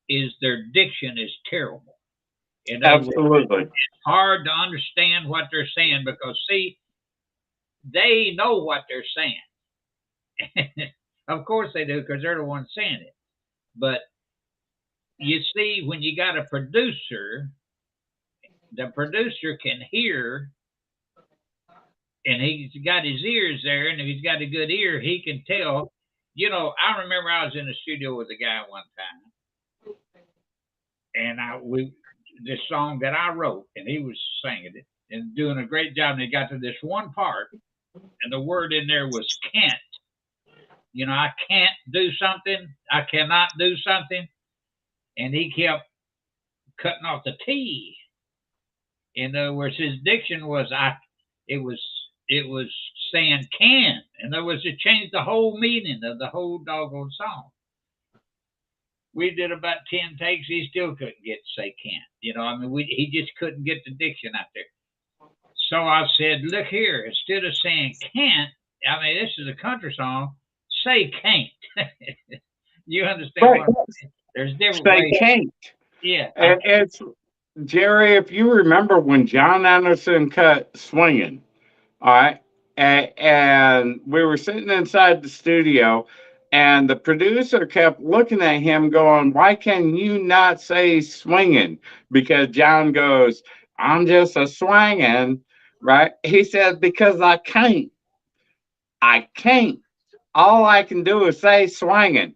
is their diction is terrible. Absolutely. It's hard to understand what they're saying because, see, they know what they're saying. Of course they do because they're the ones saying it. But you see, when you got a producer, the producer can hear, and he's got his ears there, and if he's got a good ear, he can tell. You know, I remember I was in the studio with a guy one time, and this song that I wrote, and he was singing it and doing a great job, and he got to this one part, and the word in there was can't. You know, I can't do something. I cannot do something. And he kept cutting off the T. In other words, his diction was it was saying can. In other words, it changed the whole meaning of the whole doggone song. We did about 10 takes. He still couldn't get to say can't. You know, I mean, he just couldn't get the diction out there. So I said, look here, instead of saying can't, I mean, this is a country song, say can't. You understand Right. what I'm saying? There's different Say ways. can't. Yeah. And it's Jerry, if you remember when John Anderson cut Swinging, all right, and we were sitting inside the studio, and the producer kept looking at him going, why can you not say swinging? Because John goes, I'm just a swinging, right? He said, because I can't. I can't. All I can do is say swinging.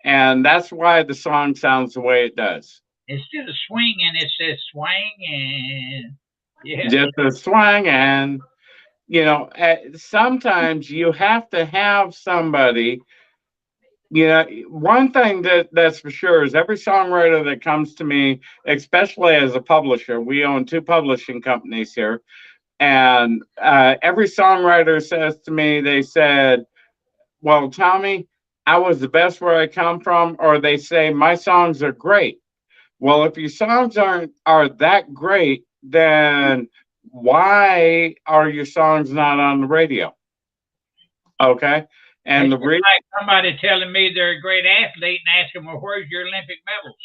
And that's why the song sounds the way it does. Instead of swinging, it says swinging. Yeah. Just a swinging. sometimes you have to have somebody. One thing that's for sure is every songwriter that comes to me, especially as a publisher, we own 2 publishing companies here, and every songwriter says to me, they said, well, Tommy, I was the best where I come from, or they say my songs are great. Well, if your songs are that great, then why are your songs not on the radio? Okay. And the It's reason like somebody telling me they're a great athlete and asking, well, where's your Olympic medals?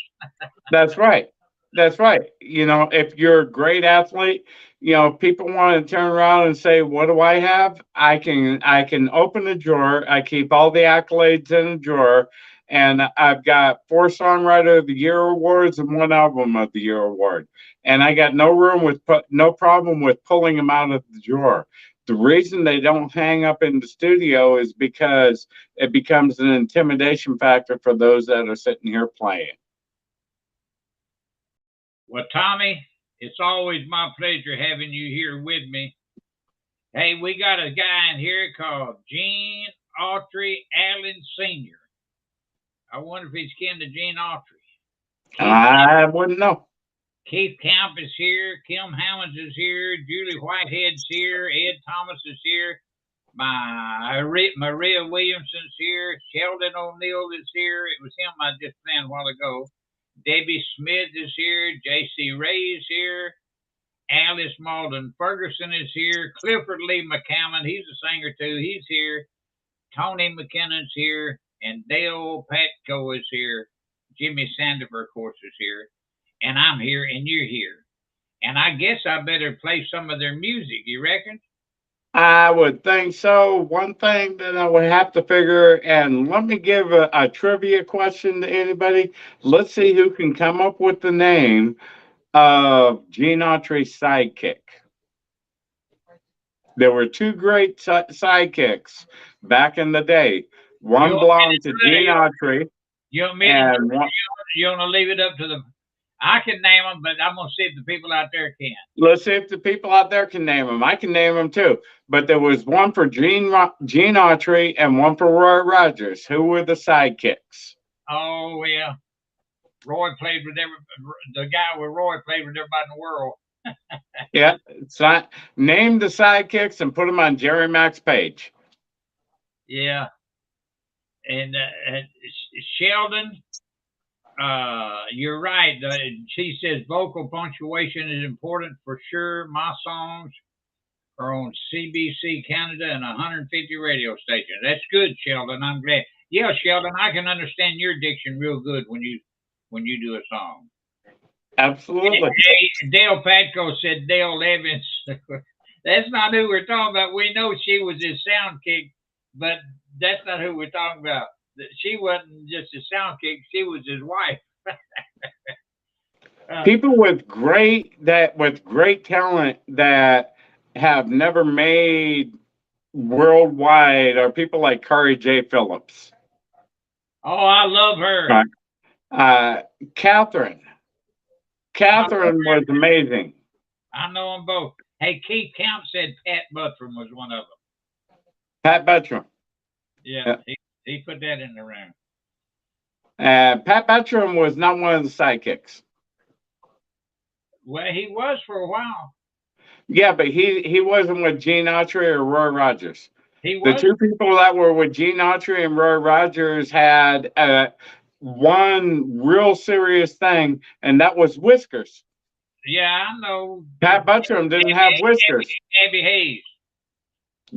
That's right. That's right. If you're a great athlete, people want to turn around and say, "What do I have?" I can open a drawer. I keep all the accolades in a drawer, and I've got 4 Songwriter of the Year awards and 1 Album of the Year award, and I got no problem with pulling them out of the drawer. The reason they don't hang up in the studio is because it becomes an intimidation factor for those that are sitting here playing. Well, Tommy, it's always my pleasure having you here with me. Hey, we got a guy in here called Gene Autry Allen Sr. I wonder if he's kin to Gene Autry. I wouldn't know. Keith Camp is here. Kim Hammonds is here. Julie Whitehead's here. Ed Thomas is here. Maria Williamson's here. Sheldon O'Neill is here. It was him I just played a while ago. Debbie Smith is here. J.C. Ray is here. Alice Malden Ferguson is here. Clifford Lee McCammon, he's a singer too. He's here. Tony McKinnon's here. And Dale Patco is here. Jimmy Sandifer, of course, is here. And I'm here and you're here. And I guess I better play some of their music, you reckon? I would think so. One thing that I would have to figure, and let me give a trivia question to anybody. Let's see who can come up with the name of Gene Autry's sidekick. There were 2 great sidekicks back in the day. One belonged to Gene Autry. You want to leave it up to the... I can name them, but I'm going to see if the people out there can. Let's see if the people out there can name them. I can name them too. But there was one for Gene Autry and one for Roy Rogers. Who were the sidekicks? Oh, yeah. Roy played with the guy with Roy played with everybody in the world. Yeah. Name the sidekicks and put them on Jerry Mac's page. Yeah. And Sheldon... you're right. She says vocal punctuation is important for sure. My songs are on CBC Canada and 150 radio stations. That's good, Sheldon. I'm glad. Yeah, Sheldon, I can understand your diction real good when you do a song. Absolutely. Dale Patco said Dale Evans. That's not who we're talking about. We know she was his sound kick, but that's not who we're talking about. She wasn't just a sound kick; she was his wife. People with great talent that have never made worldwide are people like Kari J. Phillips. Oh, I love her. Catherine was amazing. I know them both. Hey, Keith Camp said Pat Buttram was one of them. Pat Buttram. Yeah. He put that in the room. Pat Buttram was not one of the sidekicks. Well, he was for a while. Yeah, but he wasn't with Gene Autry or Roy Rogers. He was? The 2 people that were with Gene Autry and Roy Rogers had one real serious thing, and that was whiskers. Yeah, I know. Pat Buttram didn't have whiskers. Gabby Hayes.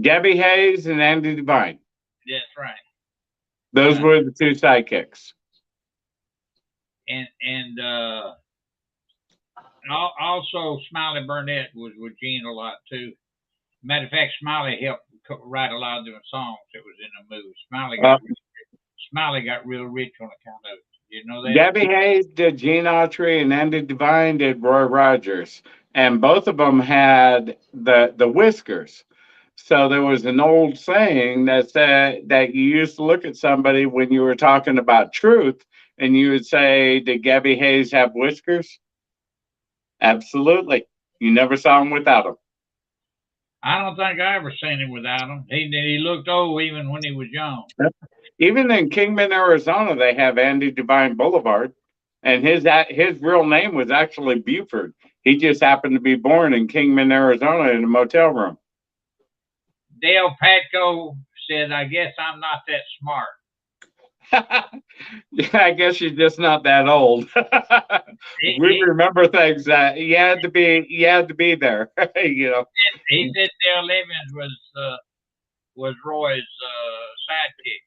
Gabby Hayes and Andy Devine. That's right. Those were the 2 sidekicks. And also Smiley Burnett was with Gene a lot too. Matter of fact, Smiley helped write a lot of the songs that was in the movie. Smiley got real rich on account of it. You know that? Gabby Hayes did Gene Autry and Andy Devine did Roy Rogers. And both of them had the whiskers. So there was an old saying that said that you used to look at somebody when you were talking about truth and you would say, did Gabby Hayes have whiskers? Absolutely. You never saw him without them. I don't think I ever seen him without him. He looked old even when he was young. Even in Kingman, Arizona, they have Andy Devine Boulevard, and his real name was actually Buford. He just happened to be born in Kingman, Arizona, in a motel room. Dale Patco said, "I guess I'm not that smart." Yeah, I guess you're just not that old. We remember things that you had to be there. You know. He said Dale Evans was Roy's sidekick.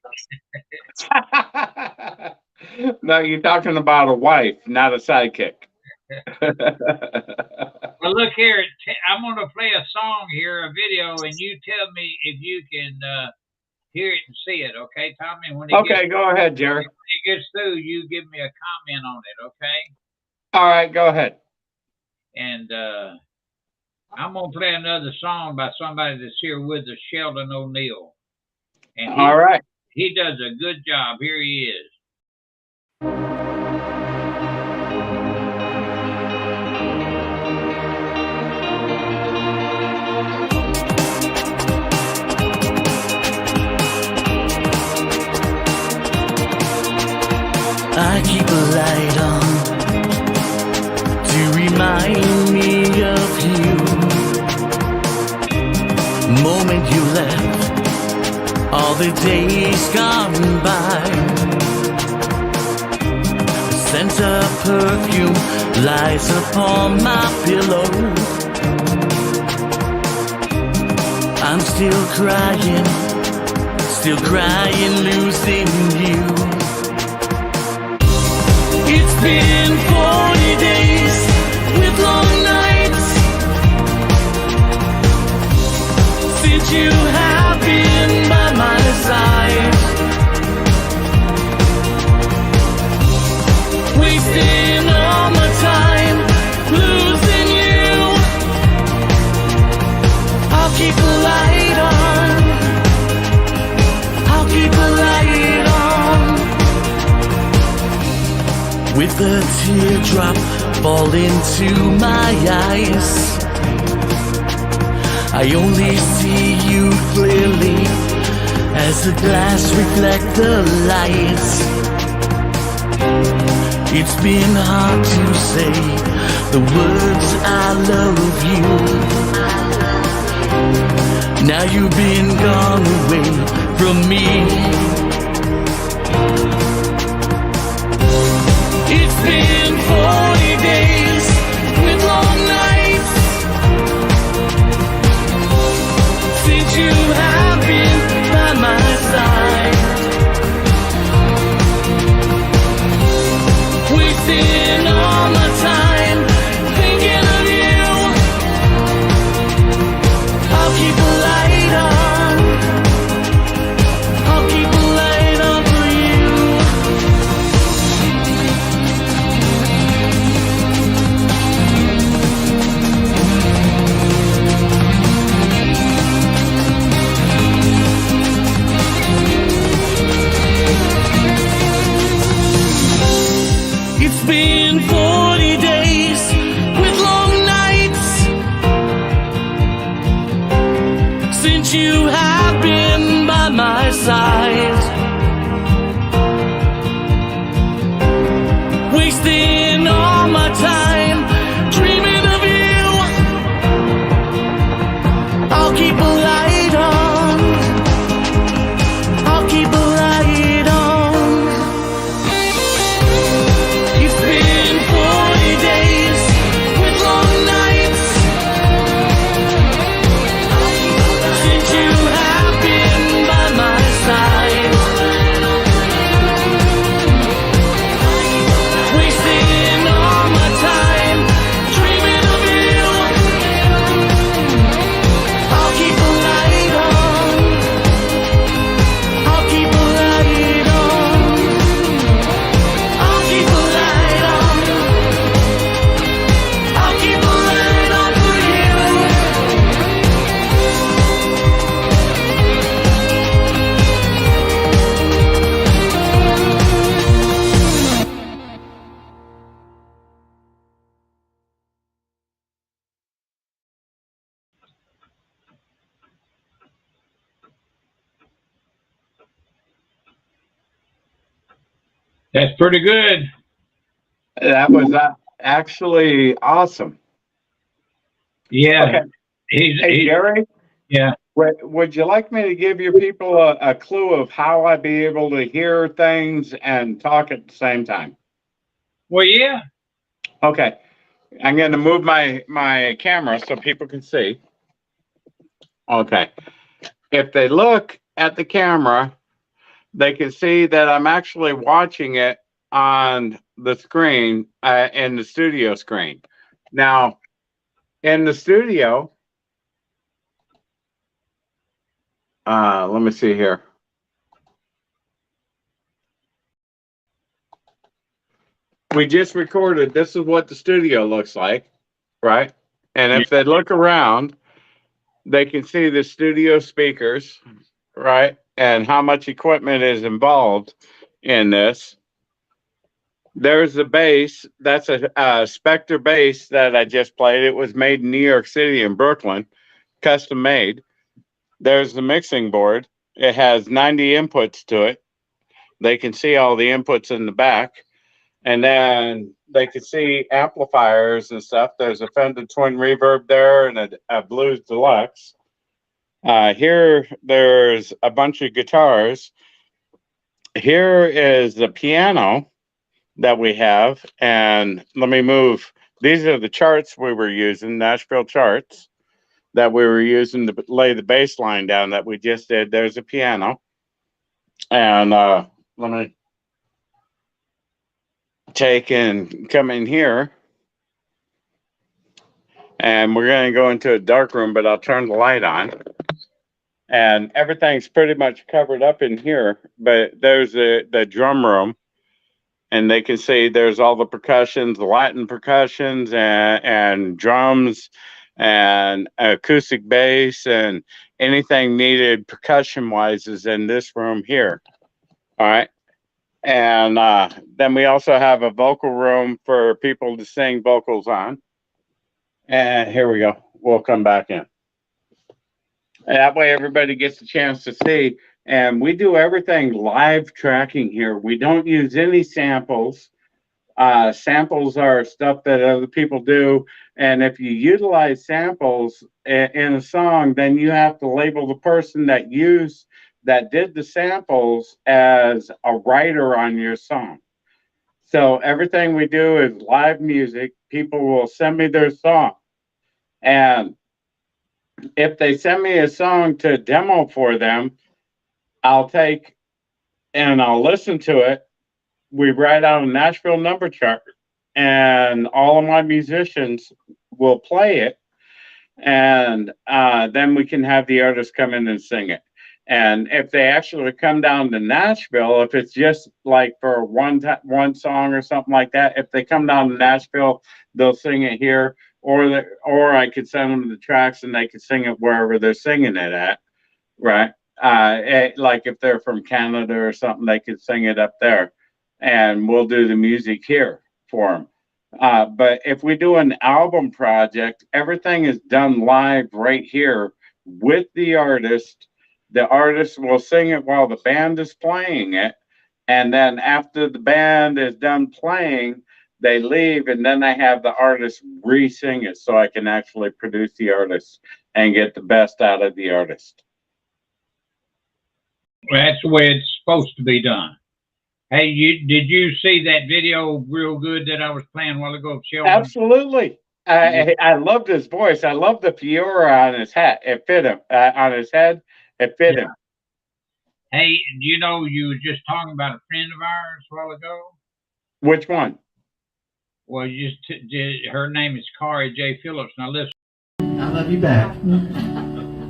No, you're talking about a wife, not a sidekick. Well, look here. I'm going to play a song here, a video, and you tell me if you can hear it and see it. Okay, Tommy? When Okay, go ahead, Jerry. When it gets through, you give me a comment on it, okay? All right, go ahead. And I'm going to play another song by somebody that's here with us, Sheldon O'Neill. And All right. He does a good job. Here he is. I keep a light on to remind me of you. Moment you left, all the days gone by. The scent of perfume lies upon my pillow. I'm still crying, losing you. It's been 40 days with long nights since you have been by my side, wasting all my time, losing you. I'll keep a light on, I'll keep a light on. With a teardrop fall into my eyes, I only see you clearly as the glass reflect the lights. It's been hard to say the words I love you. Now you've been gone away from me. It's been 40 days with long nights since you have been by my side, wasting all my time thinking of you. I'll keep a light on, I'll keep a light on for you. It's been 40 days with long nights since you have been by my side, wasting all my time dreaming of you. I'll keep a light on, I'll keep a light on. It's been 40 days with long nights since you have That's pretty good. That was actually awesome. Yeah. Okay. Hey, Jerry, yeah. would you like me to give your people a clue of how I'd be able to hear things and talk at the same time? Well, yeah. Okay. I'm going to move my camera so people can see. Okay. If they look at the camera, they can see that I'm actually watching it on the screen, in the studio screen. Now, in the studio, let me see here. We just recorded, this is what the studio looks like, right? And if they look around, they can see the studio speakers, right? And how much equipment is involved in this. There's the bass. That's a Spectre bass that I just played. It was made in New York City and Brooklyn, custom made. There's the mixing board. It has 90 inputs to it. They can see all the inputs in the back. And then they can see amplifiers and stuff. There's a Fender Twin Reverb there and a Blues Deluxe. Here, there's a bunch of guitars. Here is the piano that we have. And let me move. These are the charts we were using, Nashville charts, that we were using to lay the bass line down that we just did. There's a piano. And let me take and come in here. And we're going to go into a dark room, but I'll turn the light on. And everything's pretty much covered up in here, but there's the drum room. And they can see there's all the percussions, the Latin percussions and drums and acoustic bass and anything needed percussion-wise is in this room here. All right. And then we also have a vocal room for people to sing vocals on. And here we go. We'll come back in. And that way everybody gets a chance to see. And we do everything live tracking here. We don't use any samples. Samples are stuff that other people do. And if you utilize samples in a song, then you have to label the person that did the samples as a writer on your song. So everything we do is live music. People will send me their song. And if they send me a song to demo for them, I'll take and I'll listen to it. We write out a Nashville number chart and all of my musicians will play it. And then we can have the artist come in and sing it. And if they actually come down to Nashville, if it's just like for one song or something like that, if they come down to Nashville, they'll sing it here, or I could send them the tracks and they could sing it wherever they're singing it at, right? Like if they're from Canada or something, they could sing it up there, and we'll do the music here for them. But if we do an album project, everything is done live right here with the artist. The artist will sing it while the band is playing it. And then after the band is done playing, they leave, and then I have the artist re-sing it so I can actually produce the artist and get the best out of the artist. Well, that's the way it's supposed to be done. Hey, did you see that video real good that I was playing a while ago of Sheldon? Absolutely. I loved his voice. I love the Fiora on his hat. It fit him. On his head, it fit him. Hey, you know, you were just talking about a friend of ours a while ago. Which one? Well, her name is Kari J. Phillips. Now listen. I love you back.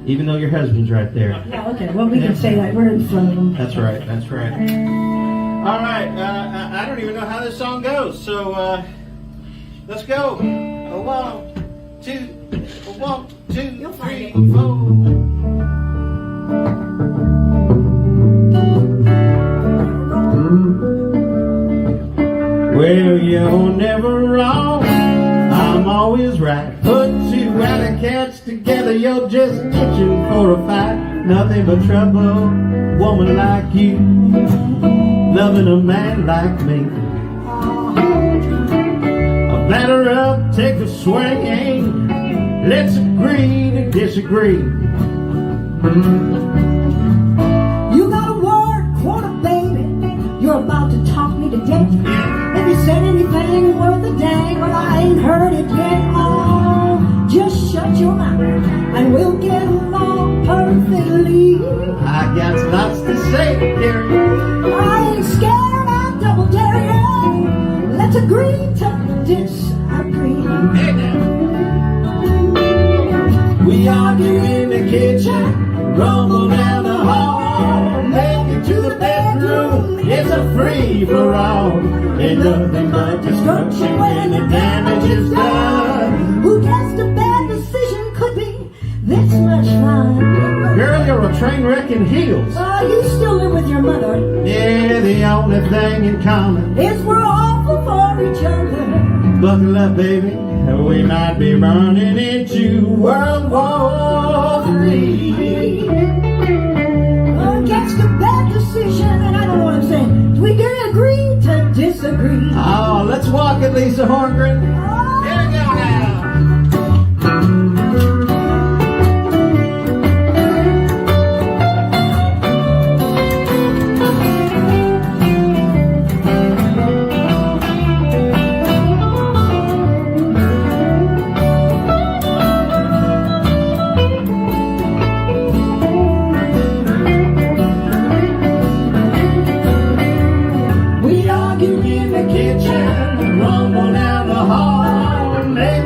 Even though your husband's right there. Yeah, okay. Well, we can say that. We're in front of them. That's right. That's right. All right. I don't even know how this song goes. So let's go. 1, 2, 1, 2, 3, 4. Well, you're never wrong. I'm always right. Put two alley cats together, you're just itching for a fight. Nothing but trouble, woman like you. loving a man like me. I'll batter up, take a swing. Let's agree to disagree. You got a word, quarter, baby. You're about to talk me to death. If you said anything worth a dang, well, I ain't heard it yet. Oh, just shut your mouth and we'll get along perfectly. I got lots to say, Gary. I ain't scared, I'll double dare you. Let's agree to disagree. Hey now. We argue in the kitchen, rumble down the hall, make it to the bedroom. It's a free for all. Ain't nothing but destruction when the damage is done. Who guessed a bad decision could be this much fun? Girl, you're a train wreck in heels. Oh, you still live with your mother. Yeah, the only thing in common is we're awful for each other. Buckle up, baby. We might be running into World War III. Against a bad decision, and I don't know what I'm saying. We can agree to disagree. Oh, let's walk it, Lisa Horngren. Here we go now.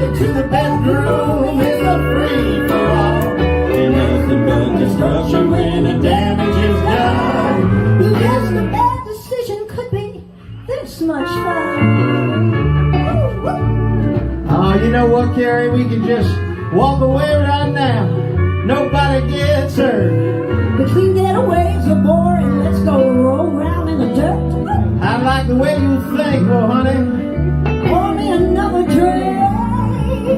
To the bedroom is a free for all. Ain't nothing but destruction when the damage is done. Who guessed a bad decision could be this much fun? Oh, you know what, Carrie? We can just walk away right now. Nobody gets hurt. Between getaways are boring. Let's go roll around in the dirt. I like the way you think, oh honey. Pour me another drink. I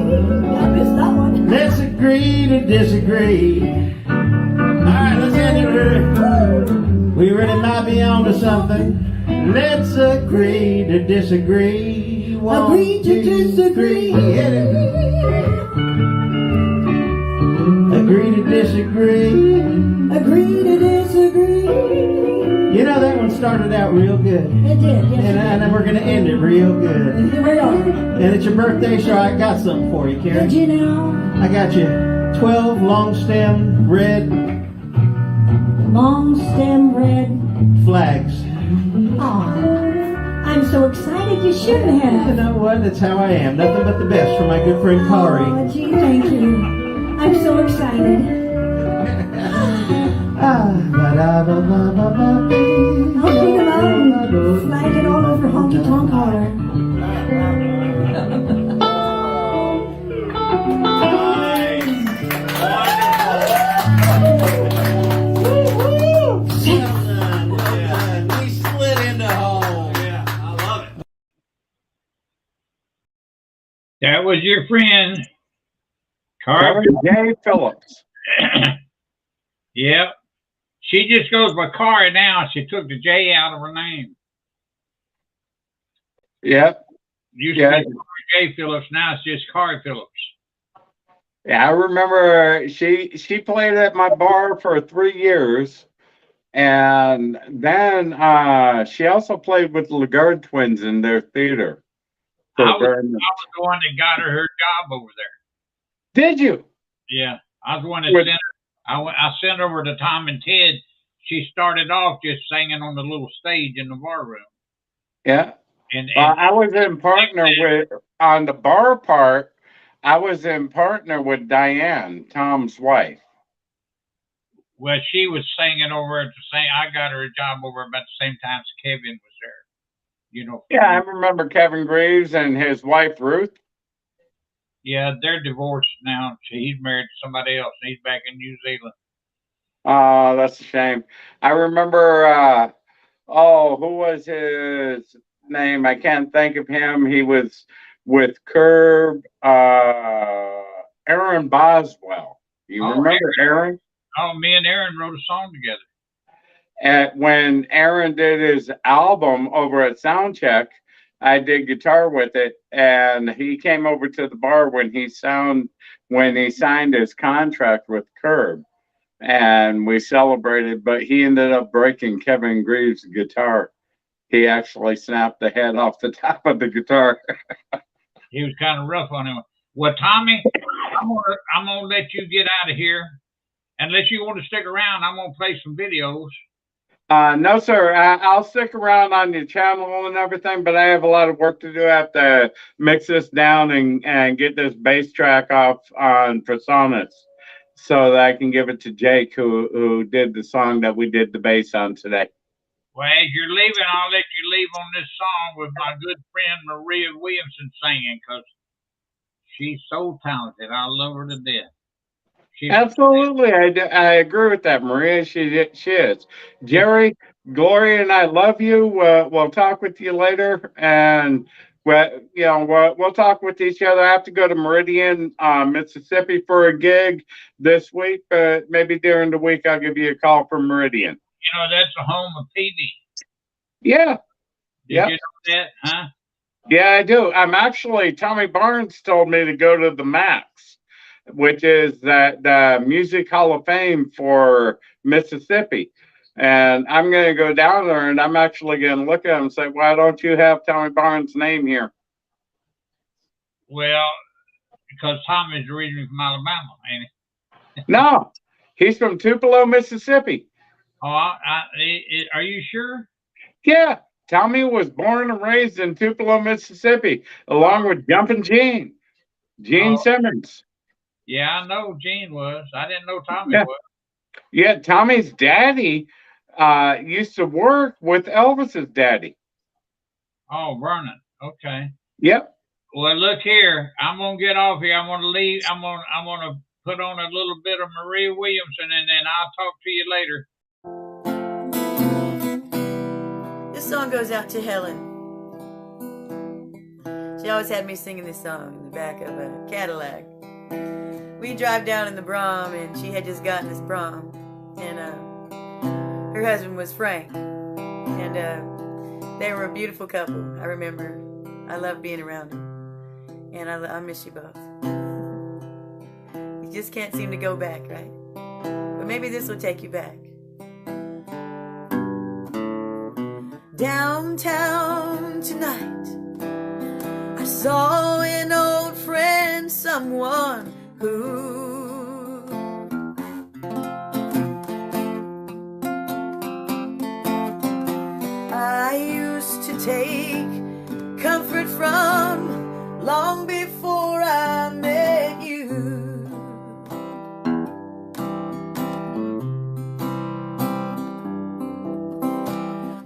missed that one. Let's agree to disagree. Alright, let's end it. We really might be on to something. Let's agree to disagree. Agree to disagree. Agree to disagree. Agree to disagree. You know, that one started out real good. It did, yes. And then we're going to end it real good. Here we are. And it's your birthday, so I got something for you, Carrie. Did you know? I got you 12 long stem red flags. Aw, I'm so excited you should have. You know what? That's how I am. Nothing but the best for my good friend Kari. Oh, gee, thank you. I'm so excited. I'll pick them out and flag it all over Honky Tonk Holler. We slid into home. Yeah, I love it. That was your friend, Carver J. Phillips. Yep. She just goes by Kari now. She took the J out of her name. Yep. Used to be J. Phillips. Now it's just Kari Phillips. Yeah, I remember she played at my bar for 3 years. And then she also played with the Lagarde twins in their theater. I was the one that got her job over there. Did you? Yeah. I was the one that sent her. I sent over to Tom and Ted. She started off just singing on the little stage in the bar room. Yeah. And I was in partner with, on the bar part, I was in partner with Diane, Tom's wife. Well, she was singing over at the same. I got her a job over about the same time as Kevin was there. You know. Yeah, I remember Kevin Greaves and his wife Ruth. Yeah, they're divorced now. He's married to somebody else. He's back in New Zealand. Oh, that's a shame. I remember. Who was his name? I can't think of him. He was with Curb. Aaron Boswell. You remember Aaron? Oh, me and Aaron wrote a song together. when Aaron did his album over at Soundcheck, I did guitar with it, and he came over to the bar when he signed his contract with Curb, and we celebrated. But he ended up breaking Kevin Greaves' guitar. He actually snapped the head off the top of the guitar. He was kind of rough on him. Well, Tommy, I'm gonna let you get out of here. Unless you want to stick around, I'm gonna play some videos. No, sir. I'll stick around on your channel and everything, but I have a lot of work to do. I have to mix this down and get this bass track off on Personas so that I can give it to Jake, who did the song that we did the bass on today. Well, as you're leaving, I'll let you leave on this song with my good friend Maria Williamson singing, because she's so talented. I love her to death. Absolutely, I agree with that, Maria. She is. Jerry, Gloria, and I love you. We'll talk with you later, and we'll talk with each other. I have to go to Meridian, Mississippi for a gig this week, but maybe during the week I'll give you a call from Meridian. You know, that's the home of PV. Yeah. Did you know that, huh? Yeah, I do. Tommy Barnes told me to go to the Max, which is the Music Hall of Fame for Mississippi. And I'm going to go down there, and I'm actually going to look at him and say, why don't you have Tommy Barnes' name here? Well, because Tommy's originally from Alabama, ain't he? No, he's from Tupelo, Mississippi. Oh, are you sure? Yeah, Tommy was born and raised in Tupelo, Mississippi, along with Jumpin' Gene Simmons. Yeah, I know Gene was. I didn't know Tommy was. Yeah, Tommy's daddy used to work with Elvis's daddy. Oh, Vernon. Okay. Yep. Well, look here. I'm gonna get off here. I'm gonna leave. I'm gonna put on a little bit of Maria Williamson, and then I'll talk to you later. This song goes out to Helen. She always had me singing this song in the back of a Cadillac. We drive down in the Brom, and she had just gotten this Brom, and her husband was Frank, and they were a beautiful couple. I remember. I loved being around them, and I miss you both. You just can't seem to go back, right? But maybe this will take you back. Downtown tonight, I saw an old friend, someone who I used to take comfort from long before I met you.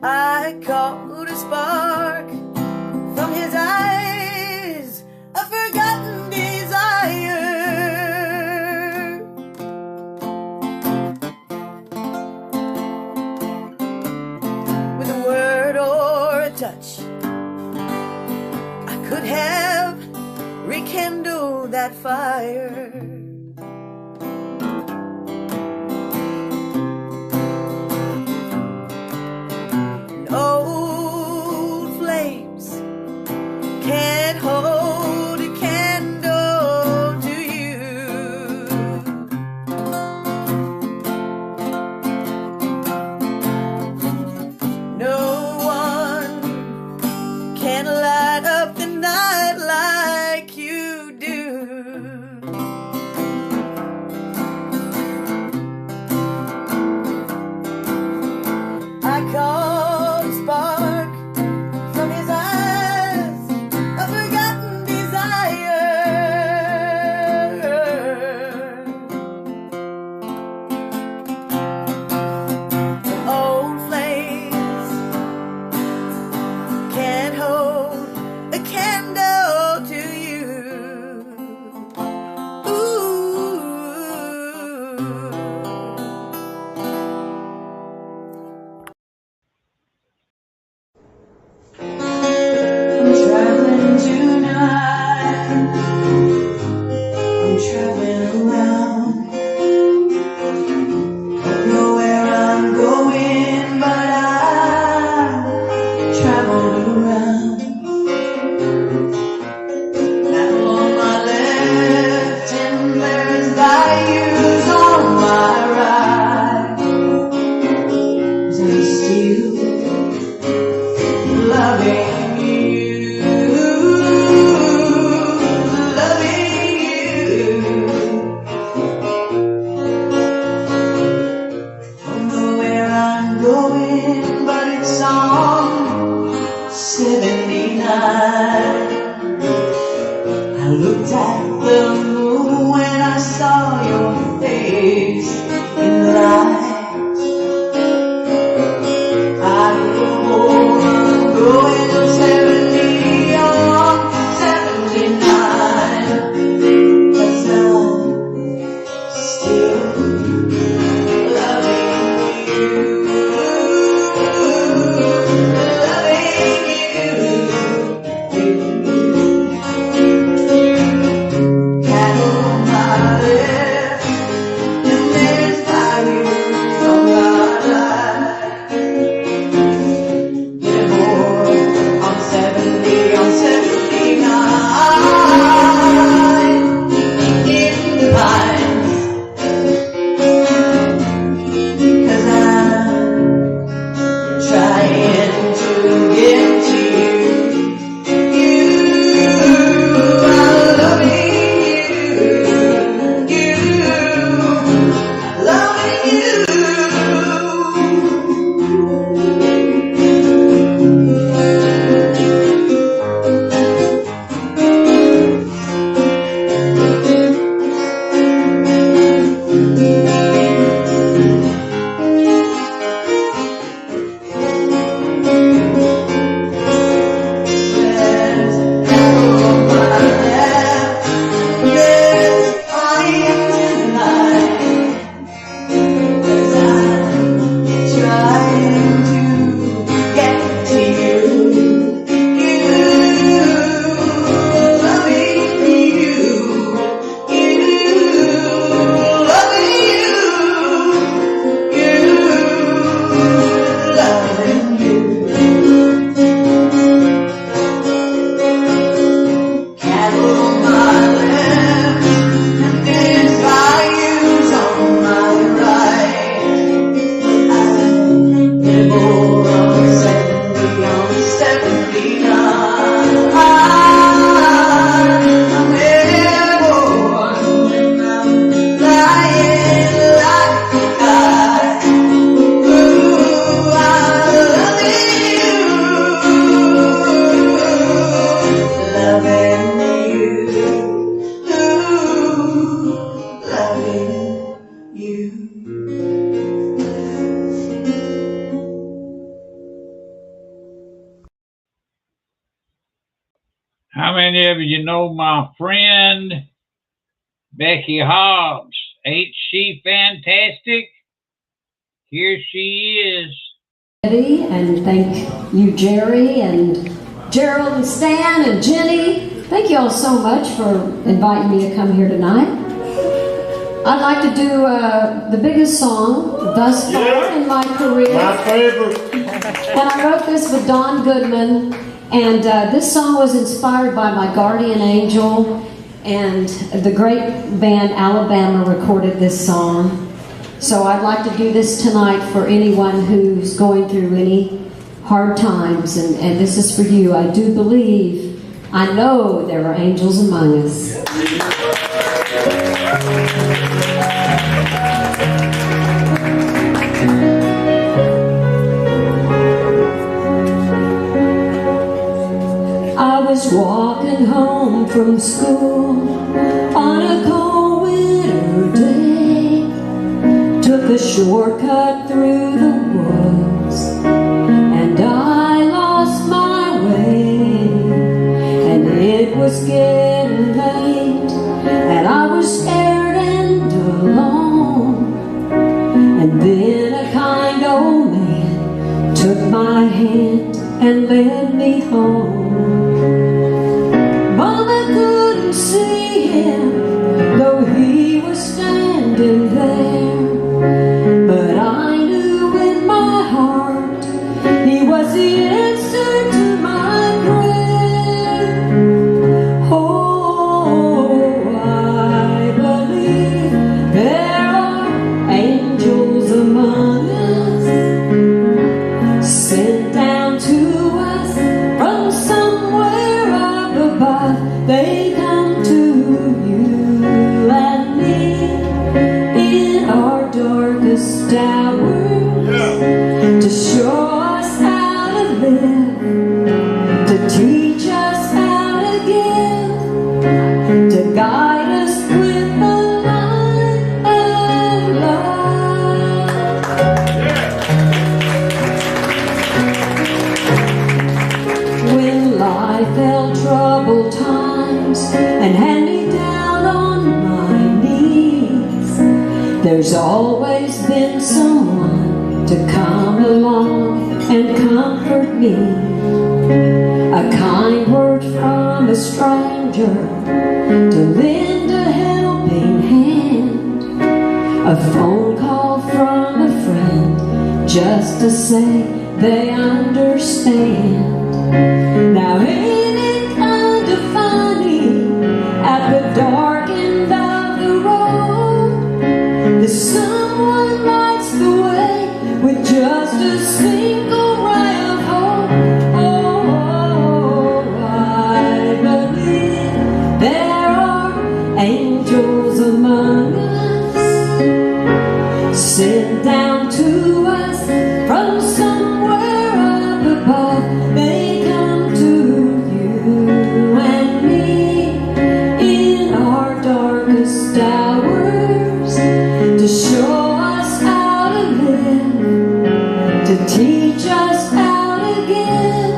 I caught a spark from his eyes, a forgotten desire. With a word or a touch, I could have rekindled that fire. Old flames can't hold a candle to you. No one can light up the night like you do. I caught a spark from his eyes, a forgotten desire. The old flames can't hold the moon when I saw your face in the light. I don't wanna go into 70 or 79, 'cause I'm still loving you, cattle on my left, and there's values on my right. Anymore, I'm 70, I'm 79 in the pines, 'cause I'm trying to get to you. I'm loving you, loving you. There's cattle on my left, there's fires in the night, 'cause I'm trying to get to you. Loving you, loving you. Cattle on my left, and there's values on my right. Anymore, I'm 70, I'm 79. I'm airborne when I'm flying like a kite. Ooh, I'm loving you, loving you, loving you. How many of you know my friend Becky Hobbs? Ain't she fantastic? Here she is. And thank you, Jerry, and Gerald, and Stan, and Jenny. Thank you all so much for inviting me to come here tonight. I'd like to do the biggest song thus far in my career. My favorite. And I wrote this with Don Goodman, and this song was inspired by my guardian angel, and the great band Alabama recorded this song. So I'd like to do this tonight for anyone who's going through any hard times, and this is for you. I do believe, I know there are angels among us. I was walking home from school on a cold winter day. Took a shortcut through the woods, and I lost my way. And it was getting late, and I was scared and alone. And then a kind old man took my hand and led me home. Mama couldn't see him, though he was standing there. But I knew in my heart he was the answer to my prayer. Oh, I believe there are angels among us, sent down to us from somewhere up above. They come to you and me in our darkest hours, to show us how to live, to teach us how to give, to guide life felt troubled times and had me down on my knees, there's always been someone to come along and comfort me. A kind word from a stranger to lend a helping hand, a phone call from a friend just to say they understand. Now ain't it kind of funny, at the dark end of the road, that someone lights the way with just a single ray of hope. Oh, I believe there are angels among us, sent down to us from somewhere up above. They come to you and me in our darkest hours to show us how to live, to teach us how to give,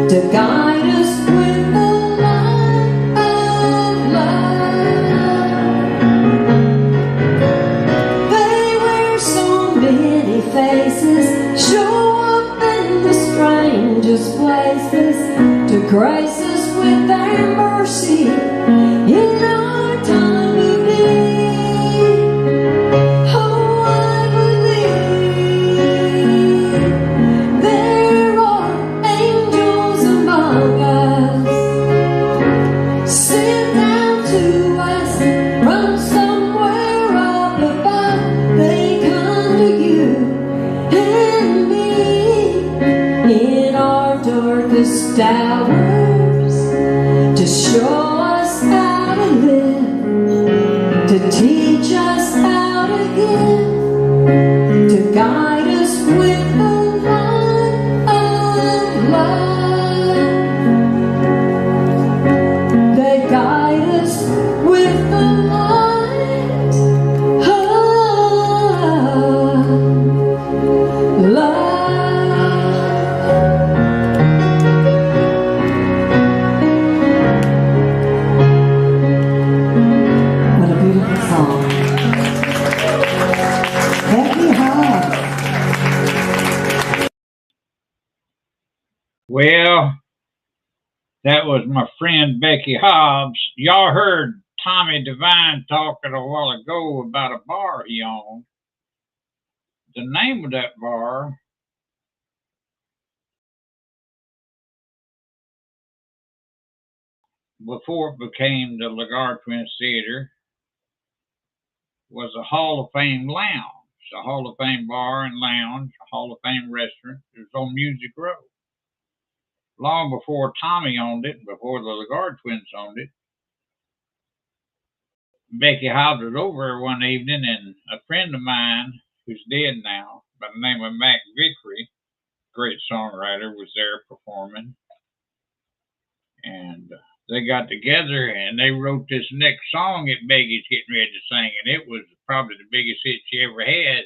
to guide us with the light of love. They wear so many faces, show up in the strangest places to grace us with their mercy in our time of need. Oh, I believe there are angels among us, sent down to us from somewhere up above. They come to you and me in our darkest hours to show us how to live, to teach us how to give, to guide us with the light of love. They guide us with the light of love. What a beautiful song. Becky Hobbs. Well, that was my friend Becky Hobbs. Y'all heard Tommy Devine talking a while ago about a bar he owned. The name of that bar before it became the Lagarde Twins Theater was a Hall of Fame lounge, a Hall of Fame bar and lounge, a Hall of Fame restaurant. It was on Music Row. Long before Tommy owned it, before the Lagarde Twins owned it, Becky Hobbs was over there one evening, and a friend of mine who's dead now, by the name of Mac Vickery, great songwriter, was there performing. And they got together and they wrote this next song that Becky's getting ready to sing, and it was probably the biggest hit she ever had.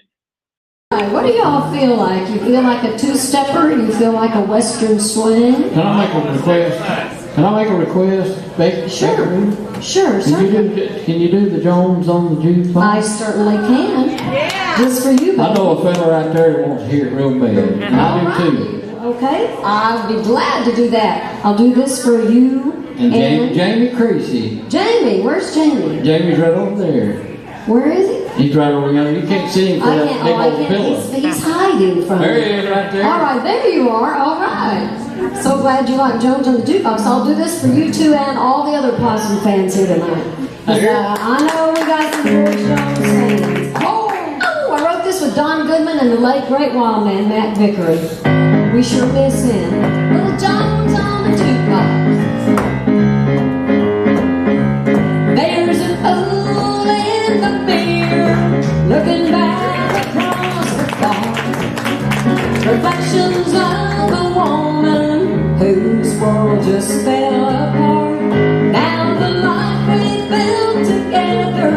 What do y'all feel like? You feel like a two-stepper? You feel like a western swing? Can I make a request? Can I make a request? Sure. Sure, certainly. Can you do the Jones on the jukebox? I certainly can. Yeah. Just for you, baby. I know a fella right there that wants to hear it real bad. And I do too. Okay, I'll be glad to do that. I'll do this for you and Jamie Creasy. Jamie, where's Jamie? Jamie's right over there. Where is he? He's right over there. You can't see him for that big old pillow. He's hiding from There me. he is right there. All right, there you are. All right. So glad you like Jones on the Jukebox. I'll do this for you two and all the other Possum fans here tonight. I know we got some George Jones fans. Oh, I wrote this with Don Goodman and the late great wild man Matt Vickery. We sure miss him. Little Jones on the Jukebox. There's an old in the beer, looking back across the bar. Reflections of a woman whose world just fell apart. Now the life we built together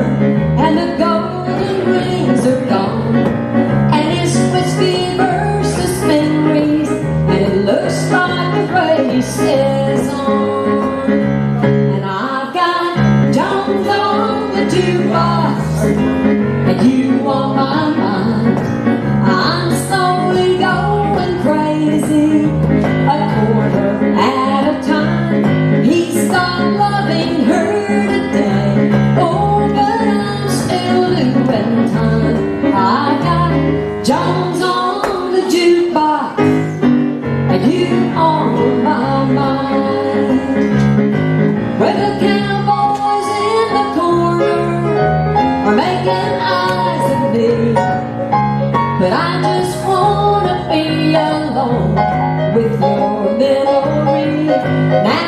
and the golden rings are gone. And his whiskey versus memories, and it looks like a race.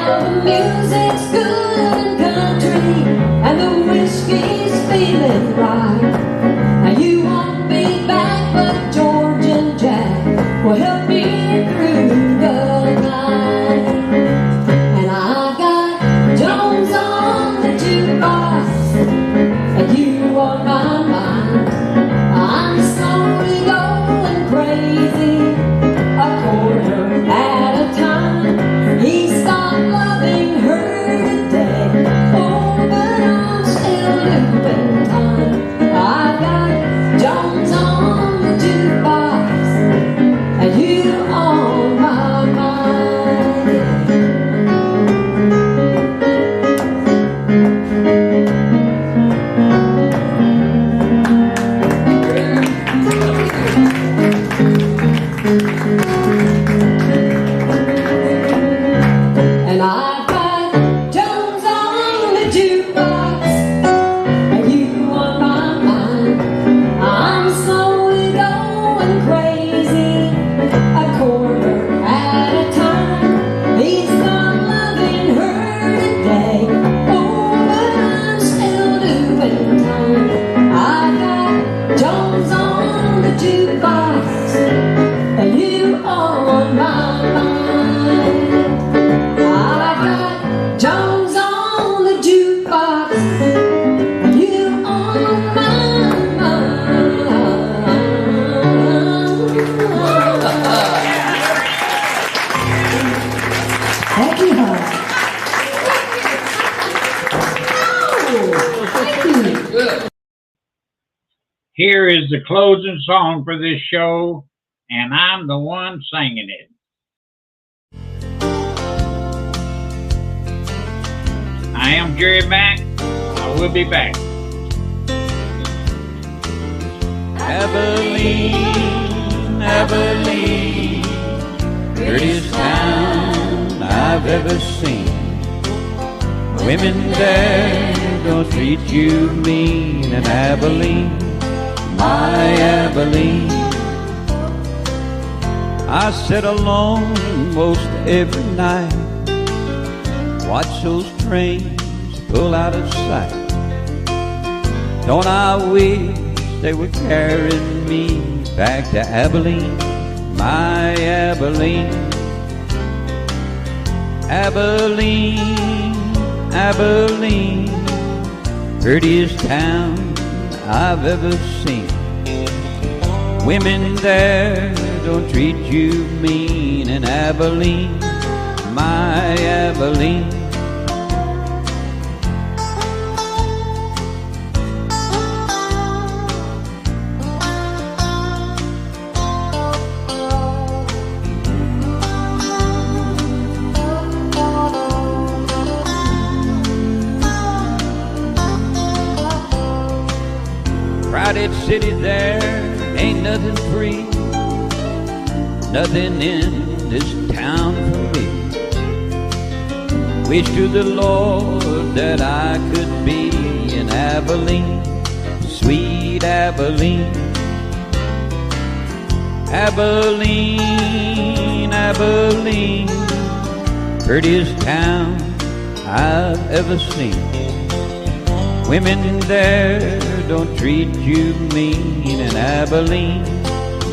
Well, the music's good and country, and the whiskey's feeling right. Now you won't be back, but George and Jack will help me through the night. And I got Jones on the jukebox, and you on my mind. I'm slowly going crazy, a quarter at a time. He stopped loving her today, oh, but I'm still doing time. I got Jones on the jukebox, and you on my mind. And I've got Jones on the jukebox, and you on my mind. I'm slowly going crazy, a quarter at a time. He's not loving her today, oh, but I'm still doing time. I've got Jones on the jukebox, and you on my mind. I got Jones on the jukebox, and you on my mind. Thank you, hon. Thank you. Here is the closing song for this show, and I'm the one singing it. I am Jerry Mack. I will be back. Abilene, Abilene, prettiest town I've ever seen. Women there don't treat you mean in Abilene, my Abilene. I sit alone most every night, watch those trains pull out of sight. Don't I wish they were carrying me back to Abilene, my Abilene. Abilene, Abilene, prettiest town I've ever seen. Women there don't treat you mean in Abilene, my Abilene. Crowded city there, ain't nothing free, nothing in this town for me. Wish to the Lord that I could be in Abilene, sweet Abilene. Abilene, Abilene, prettiest town I've ever seen. Women there don't treat you mean in Abilene,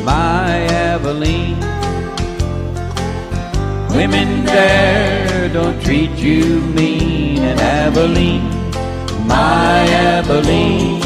my Abilene. Women there don't treat you mean in Abilene, my Abilene.